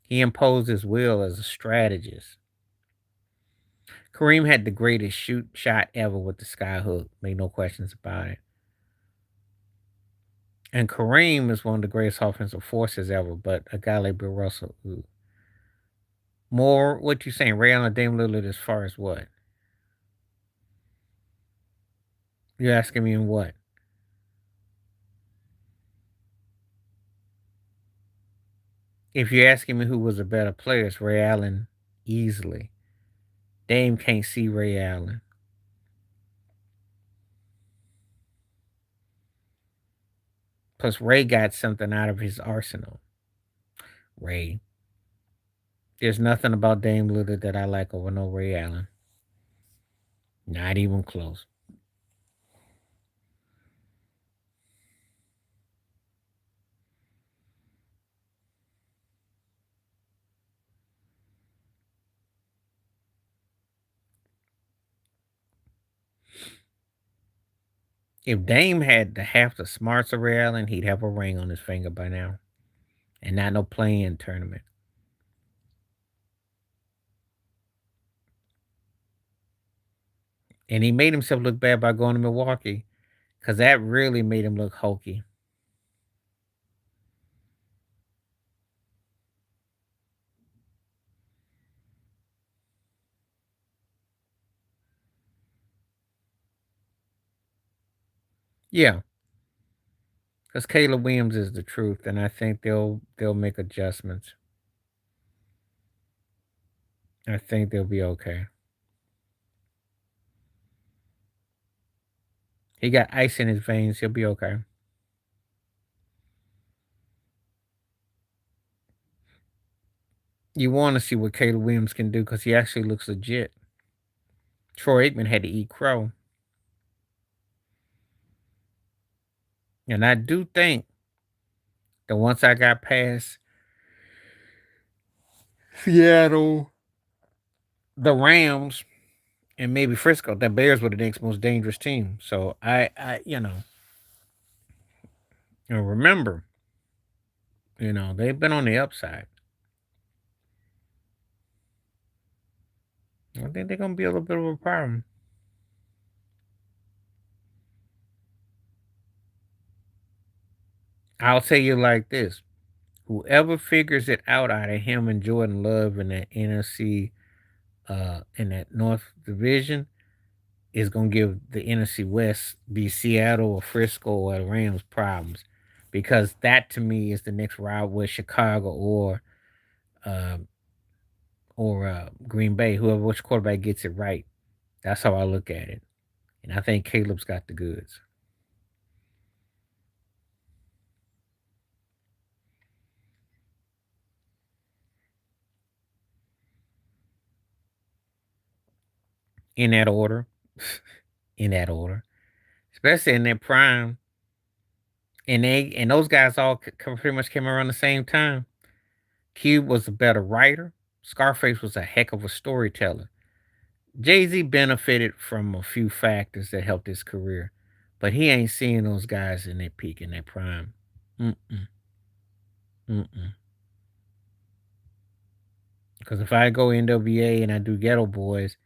He imposed his will as a strategist. Kareem had the greatest shot ever with the skyhook. Make no questions about it. And Kareem is one of the greatest offensive forces ever, but a guy like Bill Russell, ooh. More, what you saying, Ray Allen, Dame Lillard as far as what? You asking me in what? If you're asking me who was a better player, it's Ray Allen easily. Dame can't see Ray Allen. Plus, Ray got something out of his arsenal. Ray. There's nothing about Dame Lillard that I like over no Ray Allen. Not even close. If Dame had half the smarts of Ray Allen, he'd have a ring on his finger by now. And not no playing tournament. And he made himself look bad by going to Milwaukee because that really made him look hokey. Yeah, because Caleb Williams is the truth, and I think they'll make adjustments. I think they'll be okay. He got ice in his veins. He'll be okay. You want to see what Caleb Williams can do because he actually looks legit. Troy Aikman had to eat crow, and I do think that once I got past Seattle, the Rams, and maybe Frisco, the Bears were the next most dangerous team. So remember, they've been on the upside. I think they're gonna be a little bit of a problem. I'll tell you like this: whoever figures it out of him and Jordan Love in that NFC, in that North Division, is gonna give the NFC West, be Seattle or Frisco or the Rams, problems, because that to me is the next route with Chicago uh, Green Bay, whoever which quarterback gets it right. That's how I look at it, and I think Caleb's got the goods in that order, in that order, especially in their prime. And those guys all pretty much came around the same time. Cube was a better writer. Scarface was a heck of a storyteller. Jay Z benefited from a few factors that helped his career, but he ain't seeing those guys in their peak, in their prime. Mm-mm, mm-mm. Because if I go NWA and I do Ghetto Boys,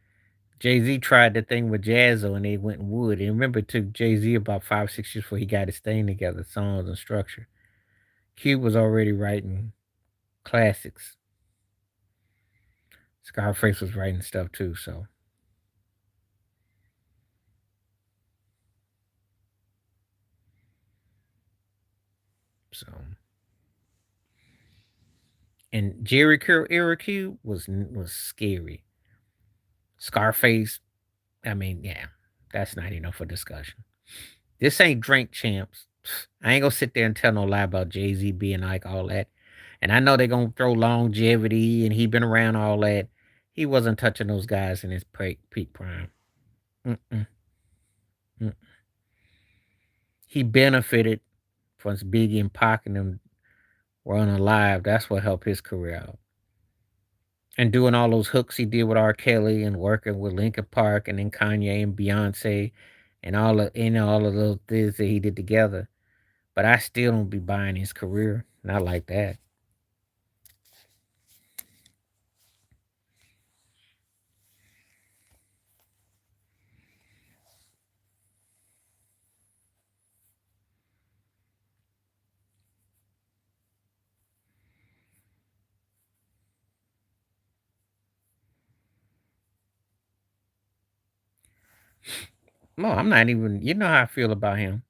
Jay Z tried the thing with Jazzo and they went wood. And remember, it took Jay Z about 5, 6 years before he got his thing together, songs and structure. Cube was already writing classics. Scarface was writing stuff too, so and Jerry Curl era Cube was scary. Scarface, I mean, yeah, that's not enough for discussion. This ain't drink champs. I ain't gonna sit there and tell no lie about Jay Z being like all that. And I know they're gonna throw longevity and he been around all that. He wasn't touching those guys in his peak prime. Mm-mm, mm. He benefited from Biggie and Pac and them were unalive. That's what helped his career out. And doing all those hooks he did with R. Kelly and working with Linkin Park and then Kanye and Beyonce and all of those things that he did together. But I still don't be buying his career. Not like that. No, I'm not even. You know how I feel about him.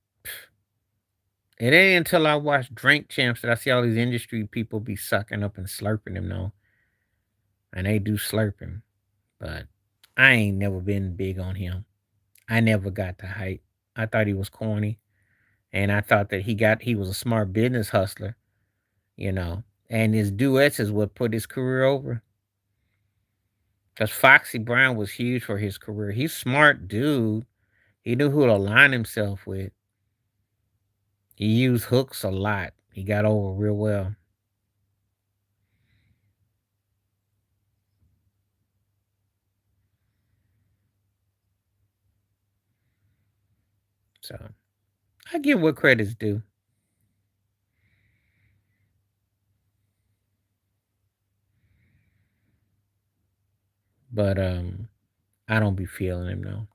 It ain't until I watch Drink Champs that I see all these industry people be sucking up and slurping him though, and they do slurping. But I ain't never been big on him. I never got the hype. I thought he was corny, and I thought that he was a smart business hustler, you know. And his duets is what put his career over. Cause Foxy Brown was huge for his career. He's smart dude. He knew who to align himself with. He used hooks a lot. He got over real well. So I give what credit's due. But I don't be feeling him though.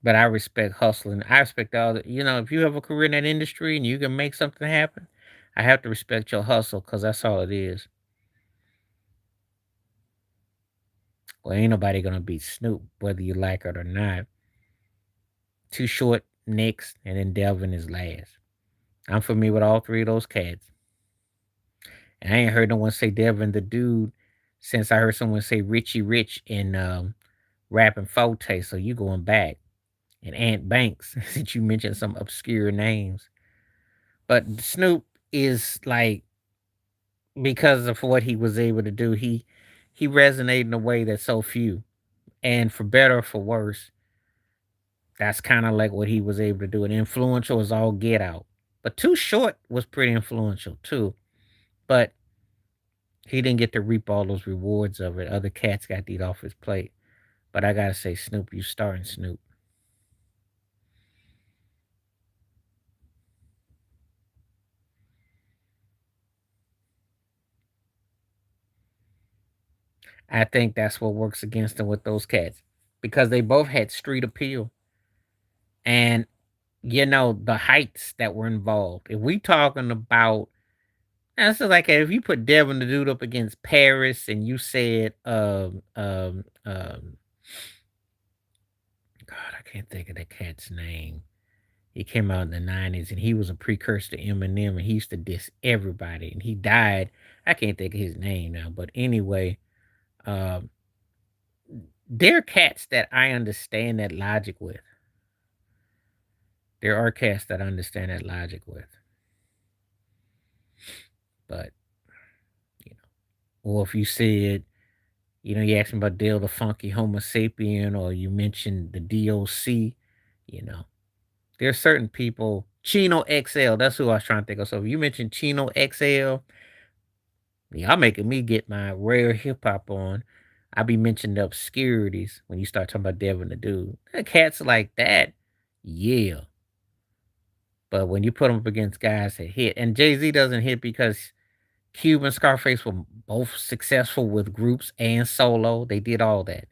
But I respect hustling. I respect all the, if you have a career in that industry and you can make something happen, I have to respect your hustle because that's all it is. Well, ain't nobody gonna beat Snoop, whether you like it or not. Too Short next, and then Delvin is last. I'm familiar with all three of those cats. And I ain't heard no one say Delvin the dude since I heard someone say Richie Rich in rapping Forte, so you going back. And Ant Banks, since you mentioned some obscure names. But Snoop is like, because of what he was able to do, he resonated in a way that so few. And for better or for worse, that's kind of like what he was able to do. And influential is all get out. But Too Short was pretty influential too. But he didn't get to reap all those rewards of it. Other cats got to eat off his plate. But I gotta say, Snoop, you starting Snoop. I think that's what works against him with those cats. Because they both had street appeal. And the heights that were involved. If we talking about, that's just like if you put Devin the dude up against Paris and you said God, I can't think of the cat's name. He came out in the 90s and he was a precursor to Eminem and he used to diss everybody and he died. I can't think of his name now, but anyway, um, there are cats that I understand that logic with. There are cats that I understand that logic with, but you know, or if you said, you asked me about Dale the Funky Homo sapien, or you mentioned the DOC, you know, there's certain people. Chino XL, that's who I was trying to think of. So if you mentioned Chino XL, y'all making me get my rare hip hop on. I be mentioning the obscurities when you start talking about Devin the Dude. Cats like that, yeah. But when you put them up against guys that hit, and Jay Z doesn't hit because Cube and Scarface were both successful with groups and solo. They did all that.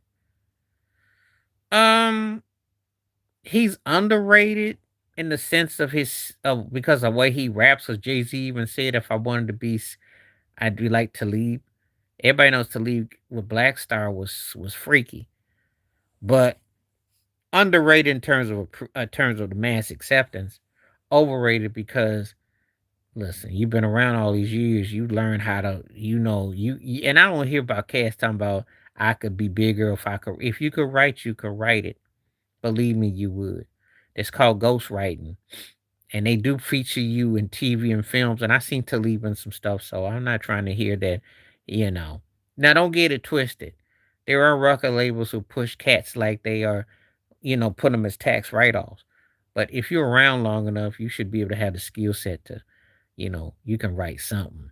Um, he's underrated in the sense of his because of the way he raps. As Jay Z even said, if I wanted to be, I'd be like Talib. Everybody knows Talib with Black Star was freaky, but underrated in terms of the mass acceptance. Overrated because listen, you've been around all these years. You learn how to, and I don't hear about cats talking about I could be bigger if you could write, you could write it. Believe me, you would. It's called ghostwriting. And they do feature you in TV and films. And I seen Talib in some stuff, so I'm not trying to hear that, you know. Now don't get it twisted. There are record labels who push cats like they are, put them as tax write-offs. But if you're around long enough, you should be able to have the skill set to, you can write something.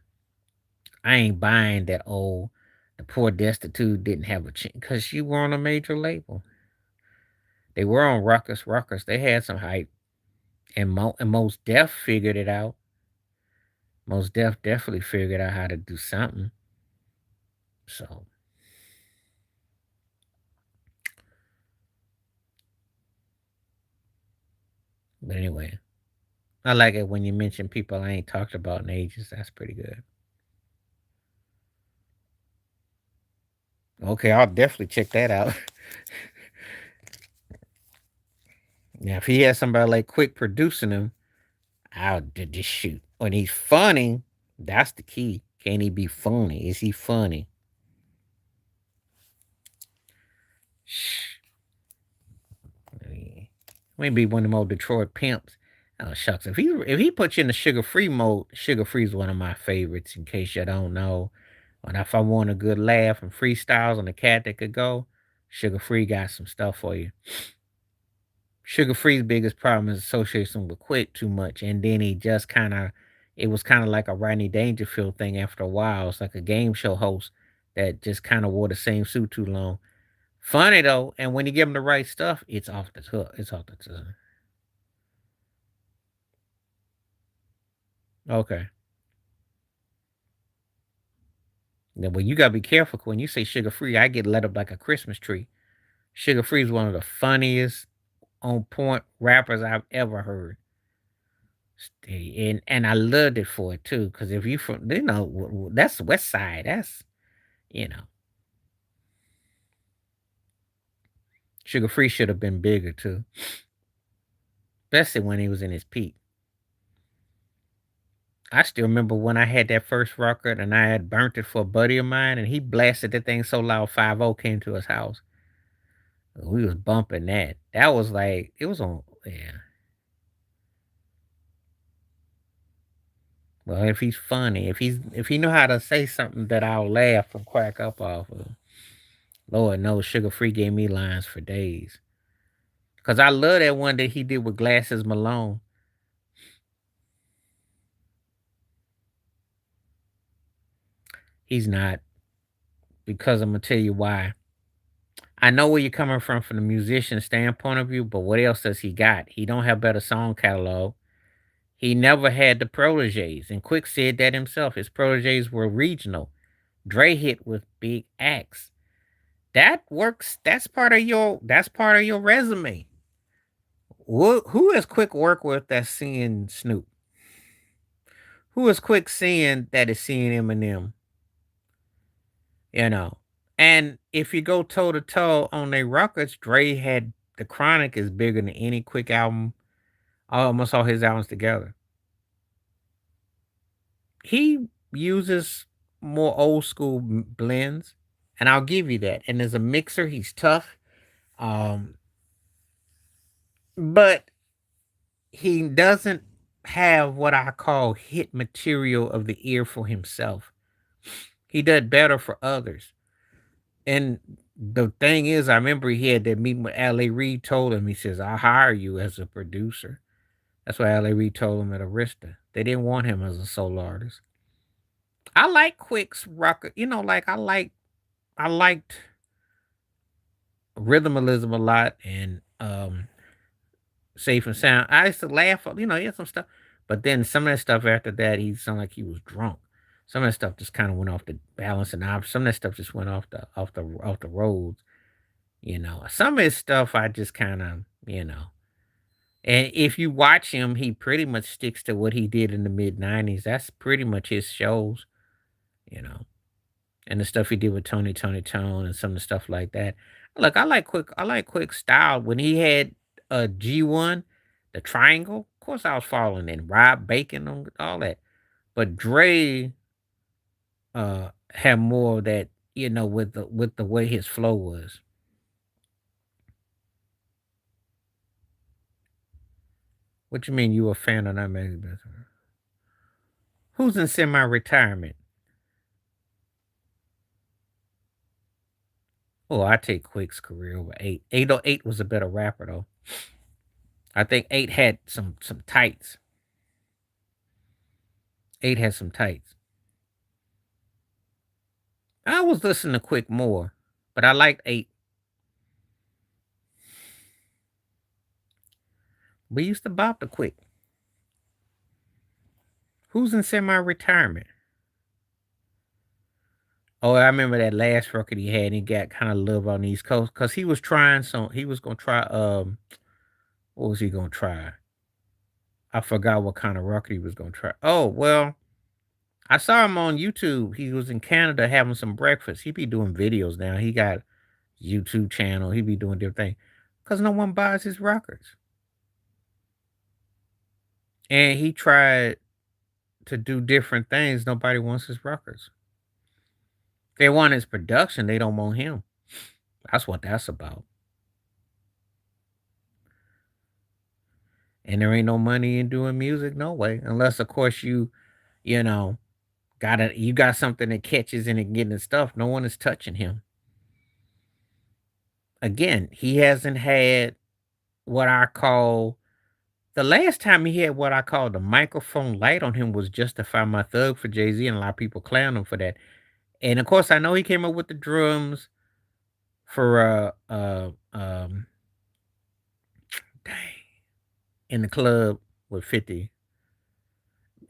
I ain't buying that old the poor destitute didn't have a chance because you were on a major label. They were on Ruckus. They had some hype, and Most Def figured it out. Most Def definitely figured out how to do something. So, but anyway, I like it when you mention people I ain't talked about in ages. That's pretty good. Okay, I'll definitely check that out. Now, if he has somebody like Quick producing him, I'll just shoot. When he's funny, that's the key. Can he be funny? Is he funny? Shh. Maybe one of them old Detroit pimps. Oh shucks! If he puts you in the sugar free mode, sugar free is one of my favorites. In case you don't know, and if I want a good laugh and freestyles on a cat that could go, sugar free got some stuff for you. Sugar Free's biggest problem is association with Quick too much, and then he just it was kind of like a Rodney Dangerfield thing after a while. It's like a game show host that just kind of wore the same suit too long. Funny though, and when you give him the right stuff, it's off the hook. It's off the tongue. Okay. Yeah, well, you gotta be careful when you say sugar free. I get lit up like a Christmas tree. Sugar free is one of the funniest. on point rappers I've ever heard. And I loved it for it too, because if you from that's West Side. That's you know Sugar Free should have been bigger too, especially when he was in his peak. I still remember when I had that first record and I had burnt it for a buddy of mine, and he blasted that thing so loud 50 came to his house. We was bumping that. That was like it was on. Yeah. Well, if he's funny, if he know how to say something that I'll laugh and crack up off of, Lord knows Sugar Free gave me lines for days. Cause I love that one that he did with Glasses Malone. He's not, because I'm gonna tell you why. I know where you're coming from the musician standpoint of view, but what else does he got? He don't have better song catalog. He never had the proteges, and Quick said that himself. His proteges were regional. Dre hit with big acts. That works. That's part of your resume. Who is Quick work with that's seeing Snoop? Who is Quick seeing that is seeing Eminem? You know. And if you go toe to toe on their records, Dre had The Chronic is bigger than any Quick album, almost all his albums together. He uses more old school blends, and I'll give you that. And as a mixer, he's tough. Um, but he doesn't have what I call hit material of the ear for himself. He does better for others. And the thing is, I remember he had that meeting with L.A. Reid told him, he says, I'll hire you as a producer. That's what L.A. Reid told him at Arista. They didn't want him as a solo artist. I like Quick's rock, like I liked Rhythmalism a lot and Safe and Sound. I used to laugh, he had some stuff. But then some of that stuff after that, he sounded like he was drunk. Some of that stuff just kind of went off the balance, and some of that stuff just went off the roads. Some of his stuff I just kind of, And if you watch him, he pretty much sticks to what he did in the mid '90s. That's pretty much his shows, you know. And the stuff he did with Tony Tone and some of the stuff like that. Look, I like Quick style. When he had a G1, the triangle, of course I was following in Rob Bacon on all that. But Dre had more of that, with the way his flow was. What you mean you a fan of that man? Who's in semi-retirement? Oh, I take Quick's career over 8. 808 was a better rapper though. I think 8 had some tights. 8 had some tights. I was listening to Quick more, but I liked 8. We used to bop the Quick. Who's in semi-retirement? Oh, I remember that last record he had. And he got kind of love on the East Coast because he was trying some. He was gonna try. What was he gonna try? I forgot what kind of record he was gonna try. Oh well, I saw him on YouTube. He was in Canada having some breakfast. He be doing videos now. He got YouTube channel. He be doing different things because no one buys his records. And he tried to do different things. Nobody wants his records. They want his production. They don't want him. That's what that's about. And there ain't no money in doing music, no way. Unless, of course, you know, you got something that catches and it getting stuff. No one is touching him. Again, he hasn't had what I call the last time he had what I call the microphone light on him was Justify My Thug for Jay-Z, and a lot of people clown him for that. And of course, I know he came up with the drums for dang, in the club with 50,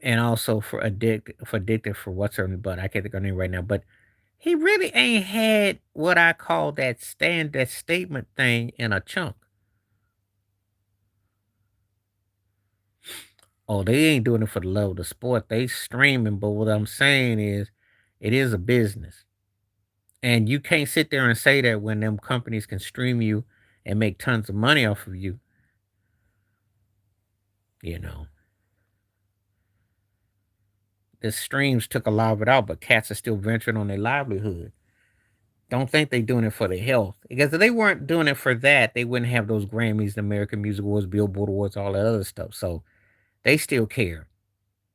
and also for addicted for what's her name, but I can't think of her name right now. But he really ain't had what I call that statement thing in a chunk. Oh, they ain't doing it for the love of the sport. They streaming, but what I'm saying is, it is a business, and you can't sit there and say that when them companies can stream you and make tons of money off of you. You know, the streams took a lot of it out, but cats are still venturing on their livelihood. Don't think they doing it for their health. Because if they weren't doing it for that, they wouldn't have those Grammys, the American Music Awards, Billboard Awards, all that other stuff. So they still care.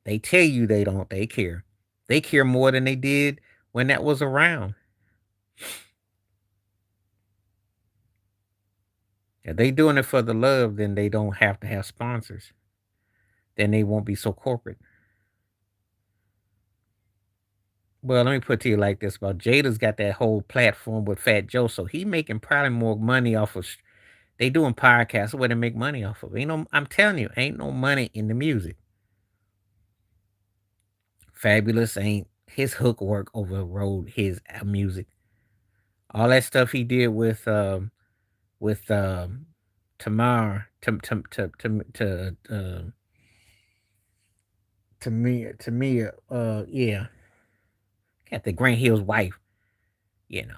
They tell you they don't. They care. They care more than they did when that was around. If they doing it for the love, then they don't have to have sponsors. Then they won't be so corporate. Well, let me put it to you like this: about Jada's got that whole platform with Fat Joe, so he making probably more money off of. They doing podcasts where they make money off of. Ain't no, I'm telling you, ain't no money in the music. Fabulous ain't his hook work overrode his music. All that stuff he did with Tamar to me yeah, got the Grant Hill's wife, you know.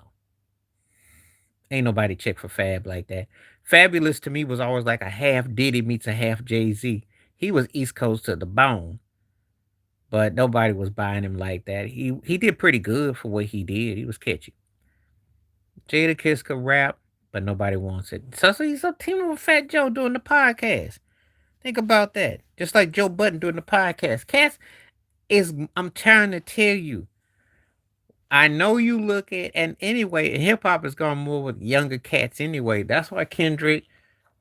Ain't nobody check for Fab like that. Fabulous to me was always like a half Diddy meets a half Jay-Z. He was East Coast to the bone, but nobody was buying him like that. He did pretty good for what he did. He was catchy. Jada Kiss could rap, but nobody wants it. So he's up teaming with Fat Joe doing the podcast. Think about that. Just like Joe Budden doing the podcast. Cats is, I'm trying to tell you, I know you look at, and anyway, hip hop has gone more with younger cats anyway. That's why Kendrick,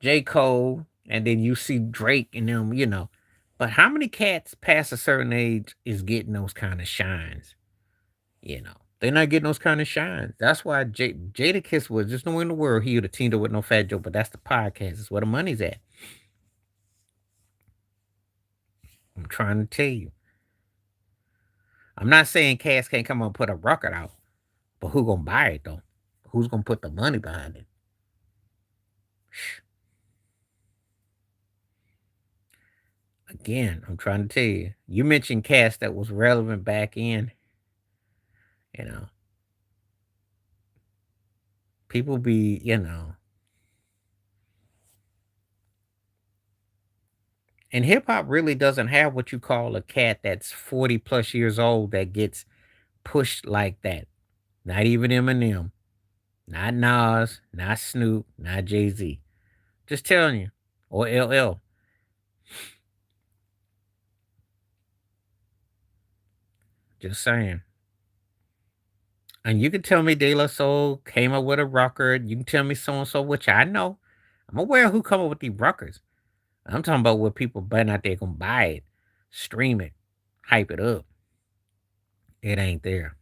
J. Cole, and then you see Drake and them, you know. But how many cats past a certain age is getting those kind of shines? You know, they're not getting those kind of shines. That's why Jadakiss was just nowhere in the world he would have teamed up with no Fat Joe, but that's the podcast. It's where the money's at. I'm trying to tell you. I'm not saying cats can't come on and put a record out, but who gonna buy it though? Who's gonna put the money behind it? Again, I'm trying to tell you. You mentioned cats that was relevant back in, you know. People be, you know. And hip hop really doesn't have what you call a cat that's 40 plus years old that gets pushed like that. Not even Eminem, not Nas, not Snoop, not Jay Z. Just telling you. Or LL. Just saying. And you can tell me De La Soul came up with a record. You can tell me so and so, which I know. I'm aware of who come up with these records. I'm talking about what people buying out there gonna buy it, stream it, hype it up. It ain't there.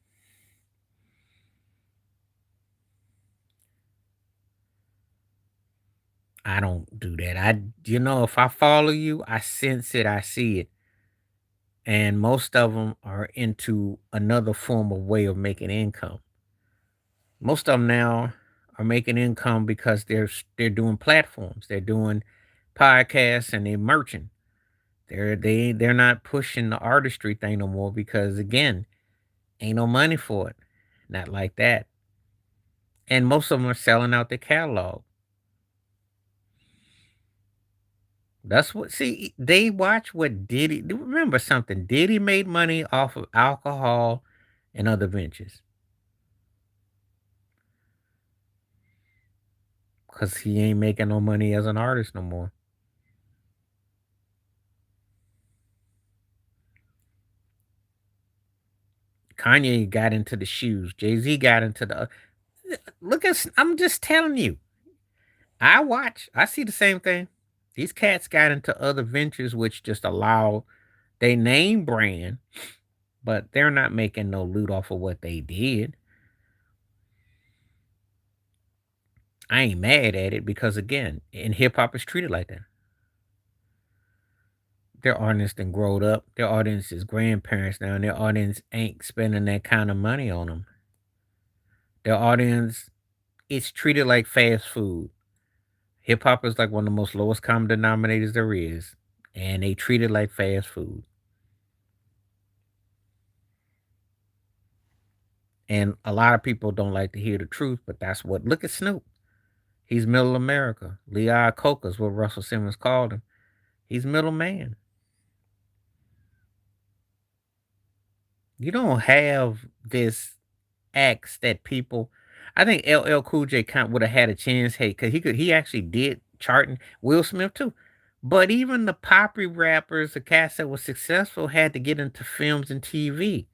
I don't do that. If I follow you, I sense it, I see it. And most of them are into another form of way of making income. Most of them now are making income because they're doing platforms, they're doing podcasts, and they're merching. They're not pushing the artistry thing no more because again, ain't no money for it, not like that. And most of them are selling out their catalog. That's what. See, they watch what Diddy. Remember something? Diddy made money off of alcohol and other ventures because he ain't making no money as an artist no more. Kanye got into the shoes. Jay Z got into the. Look at. I'm just telling you. I watch. I see the same thing. These cats got into other ventures, which just allow they name brand, but they're not making no loot off of what they did. I ain't mad at it because again, in hip hop is treated like that. Their audience done growed up. Their audience is grandparents now, and their audience ain't spending that kind of money on them. Their audience, it's treated like fast food. Hip hop is like one of the most lowest common denominators there is. and they treat it like fast food. And a lot of people don't like to hear the truth, but that's what. Look at Snoop. He's middle America. Lee Iacocca is what Russell Simmons called him. He's middle man. You don't have this acts that people. I think LL Cool J kind would have had a chance, hey, because he actually did charting. Will Smith too, but even the poppy rappers, the cats that were successful, had to get into films and TV.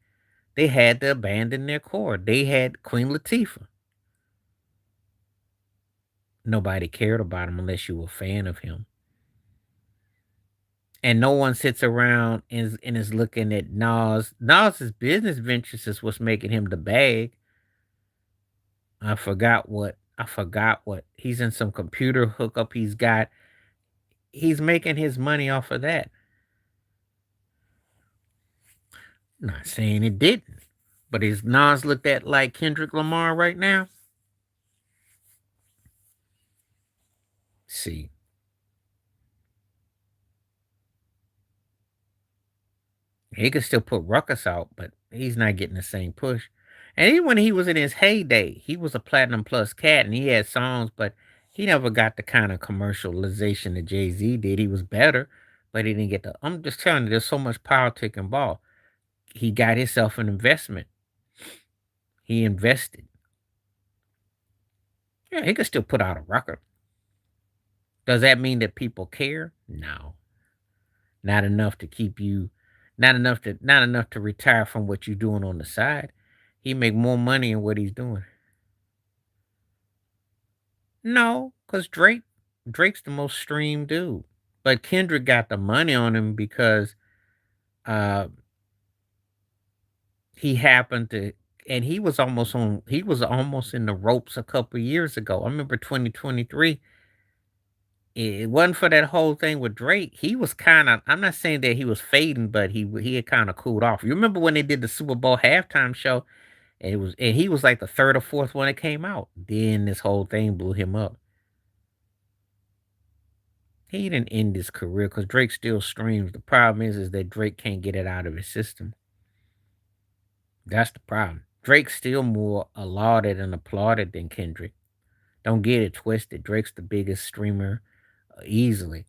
They had to abandon their core. They had Queen Latifah. Nobody cared about him unless you were a fan of him. And no one sits around and is looking at Nas. Nas's business ventures is what's making him the bag. I forgot what. He's in some computer hookup he's got. He's making his money off of that. Not saying it didn't. But is Nas looked at like Kendrick Lamar right now? See, he could still put Ruckus out, but he's not getting the same push. And even when he was in his heyday, he was a platinum plus cat and he had songs, but he never got the kind of commercialization that Jay Z did. He was better, but he didn't get the. I'm just telling you, there's so much politics involved. He got himself an investment. He invested. Yeah, he could still put out a record. Does that mean that people care? No. Not enough to keep you not enough to retire from what you're doing on the side. He make more money in what he's doing. No, because Drake's the most streamed dude. But Kendrick got the money on him because uh he happened to and he was almost in the ropes a couple years ago. I remember 2023. It wasn't for that whole thing with Drake. He was kind of. I'm not saying that he was fading, but he had kind of cooled off. You remember when they did the Super Bowl halftime show, and he was like the third or fourth one that came out. Then this whole thing blew him up. He didn't end his career because Drake still streams. The problem is that Drake can't get it out of his system. That's the problem. Drake's still more lauded and applauded than Kendrick. Don't get it twisted. Drake's the biggest streamer easily.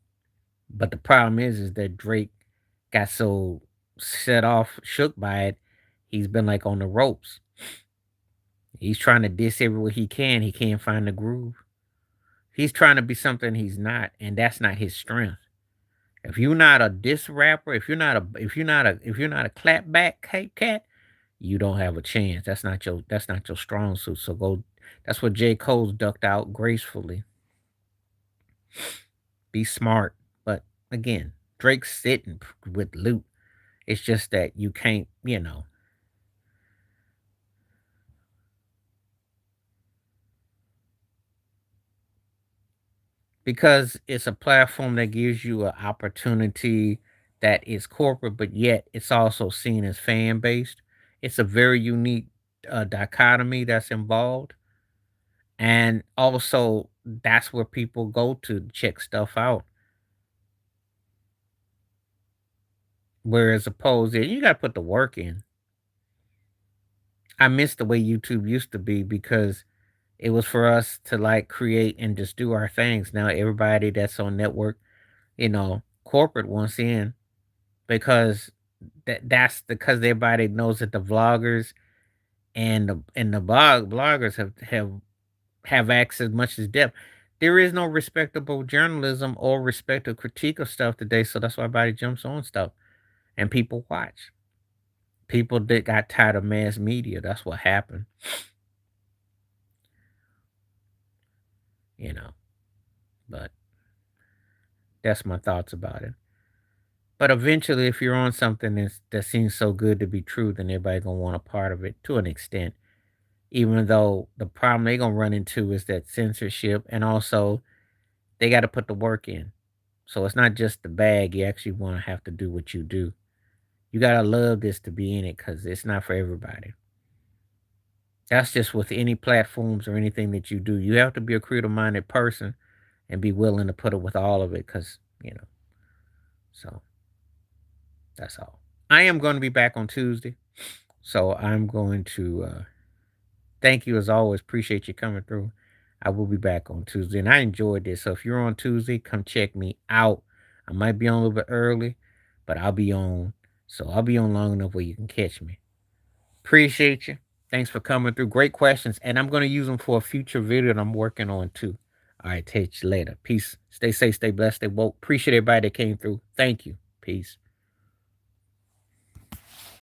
But the problem is that Drake got so set off, shook by it, he's been like on the ropes. He's trying to diss everywhere he can. He can't find the groove. He's trying to be something he's not, and that's not his strength. If you're not a diss rapper, if you're not a clapback cat, you don't have a chance. That's not your strong suit. So go. That's what J. Cole's ducked out gracefully. Be smart, but again, Drake's sitting with loot. It's just that you can't. Because it's a platform that gives you an opportunity that is corporate, but yet it's also seen as fan based. It's a very unique dichotomy that's involved. And also, that's where people go to check stuff out. Whereas opposed to, you got to put the work in. I miss the way YouTube used to be because it was for us to like create and just do our things. Now everybody that's on network, corporate wants in because that's because everybody knows that the vloggers and the bloggers have access much as depth. There is no respectable journalism or respectable critique of stuff today, so that's why everybody jumps on stuff and people watch. People that got tired of mass media. That's what happened. You know, but that's my thoughts about it. But eventually, if you're on something that seems so good to be true, then everybody gonna want a part of it to an extent. Even though the problem they gonna run into is that censorship, and also they got to put the work in. So it's not just the bag. You actually want to have to do what you do. You gotta love this to be in it because it's not for everybody. That's just with any platforms or anything that you do. You have to be a creative minded person and be willing to put up with all of it because So that's all. I am going to be back on Tuesday. So I'm going to thank you as always. Appreciate you coming through. I will be back on Tuesday. And I enjoyed this. So if you're on Tuesday, come check me out. I might be on a little bit early, but I'll be on. So I'll be on long enough where you can catch me. Appreciate you. Thanks for coming through. Great questions. And I'm going to use them for a future video that I'm working on too. All right, catch you later. Peace. Stay safe, stay blessed, stay woke. Appreciate everybody that came through. Thank you. Peace.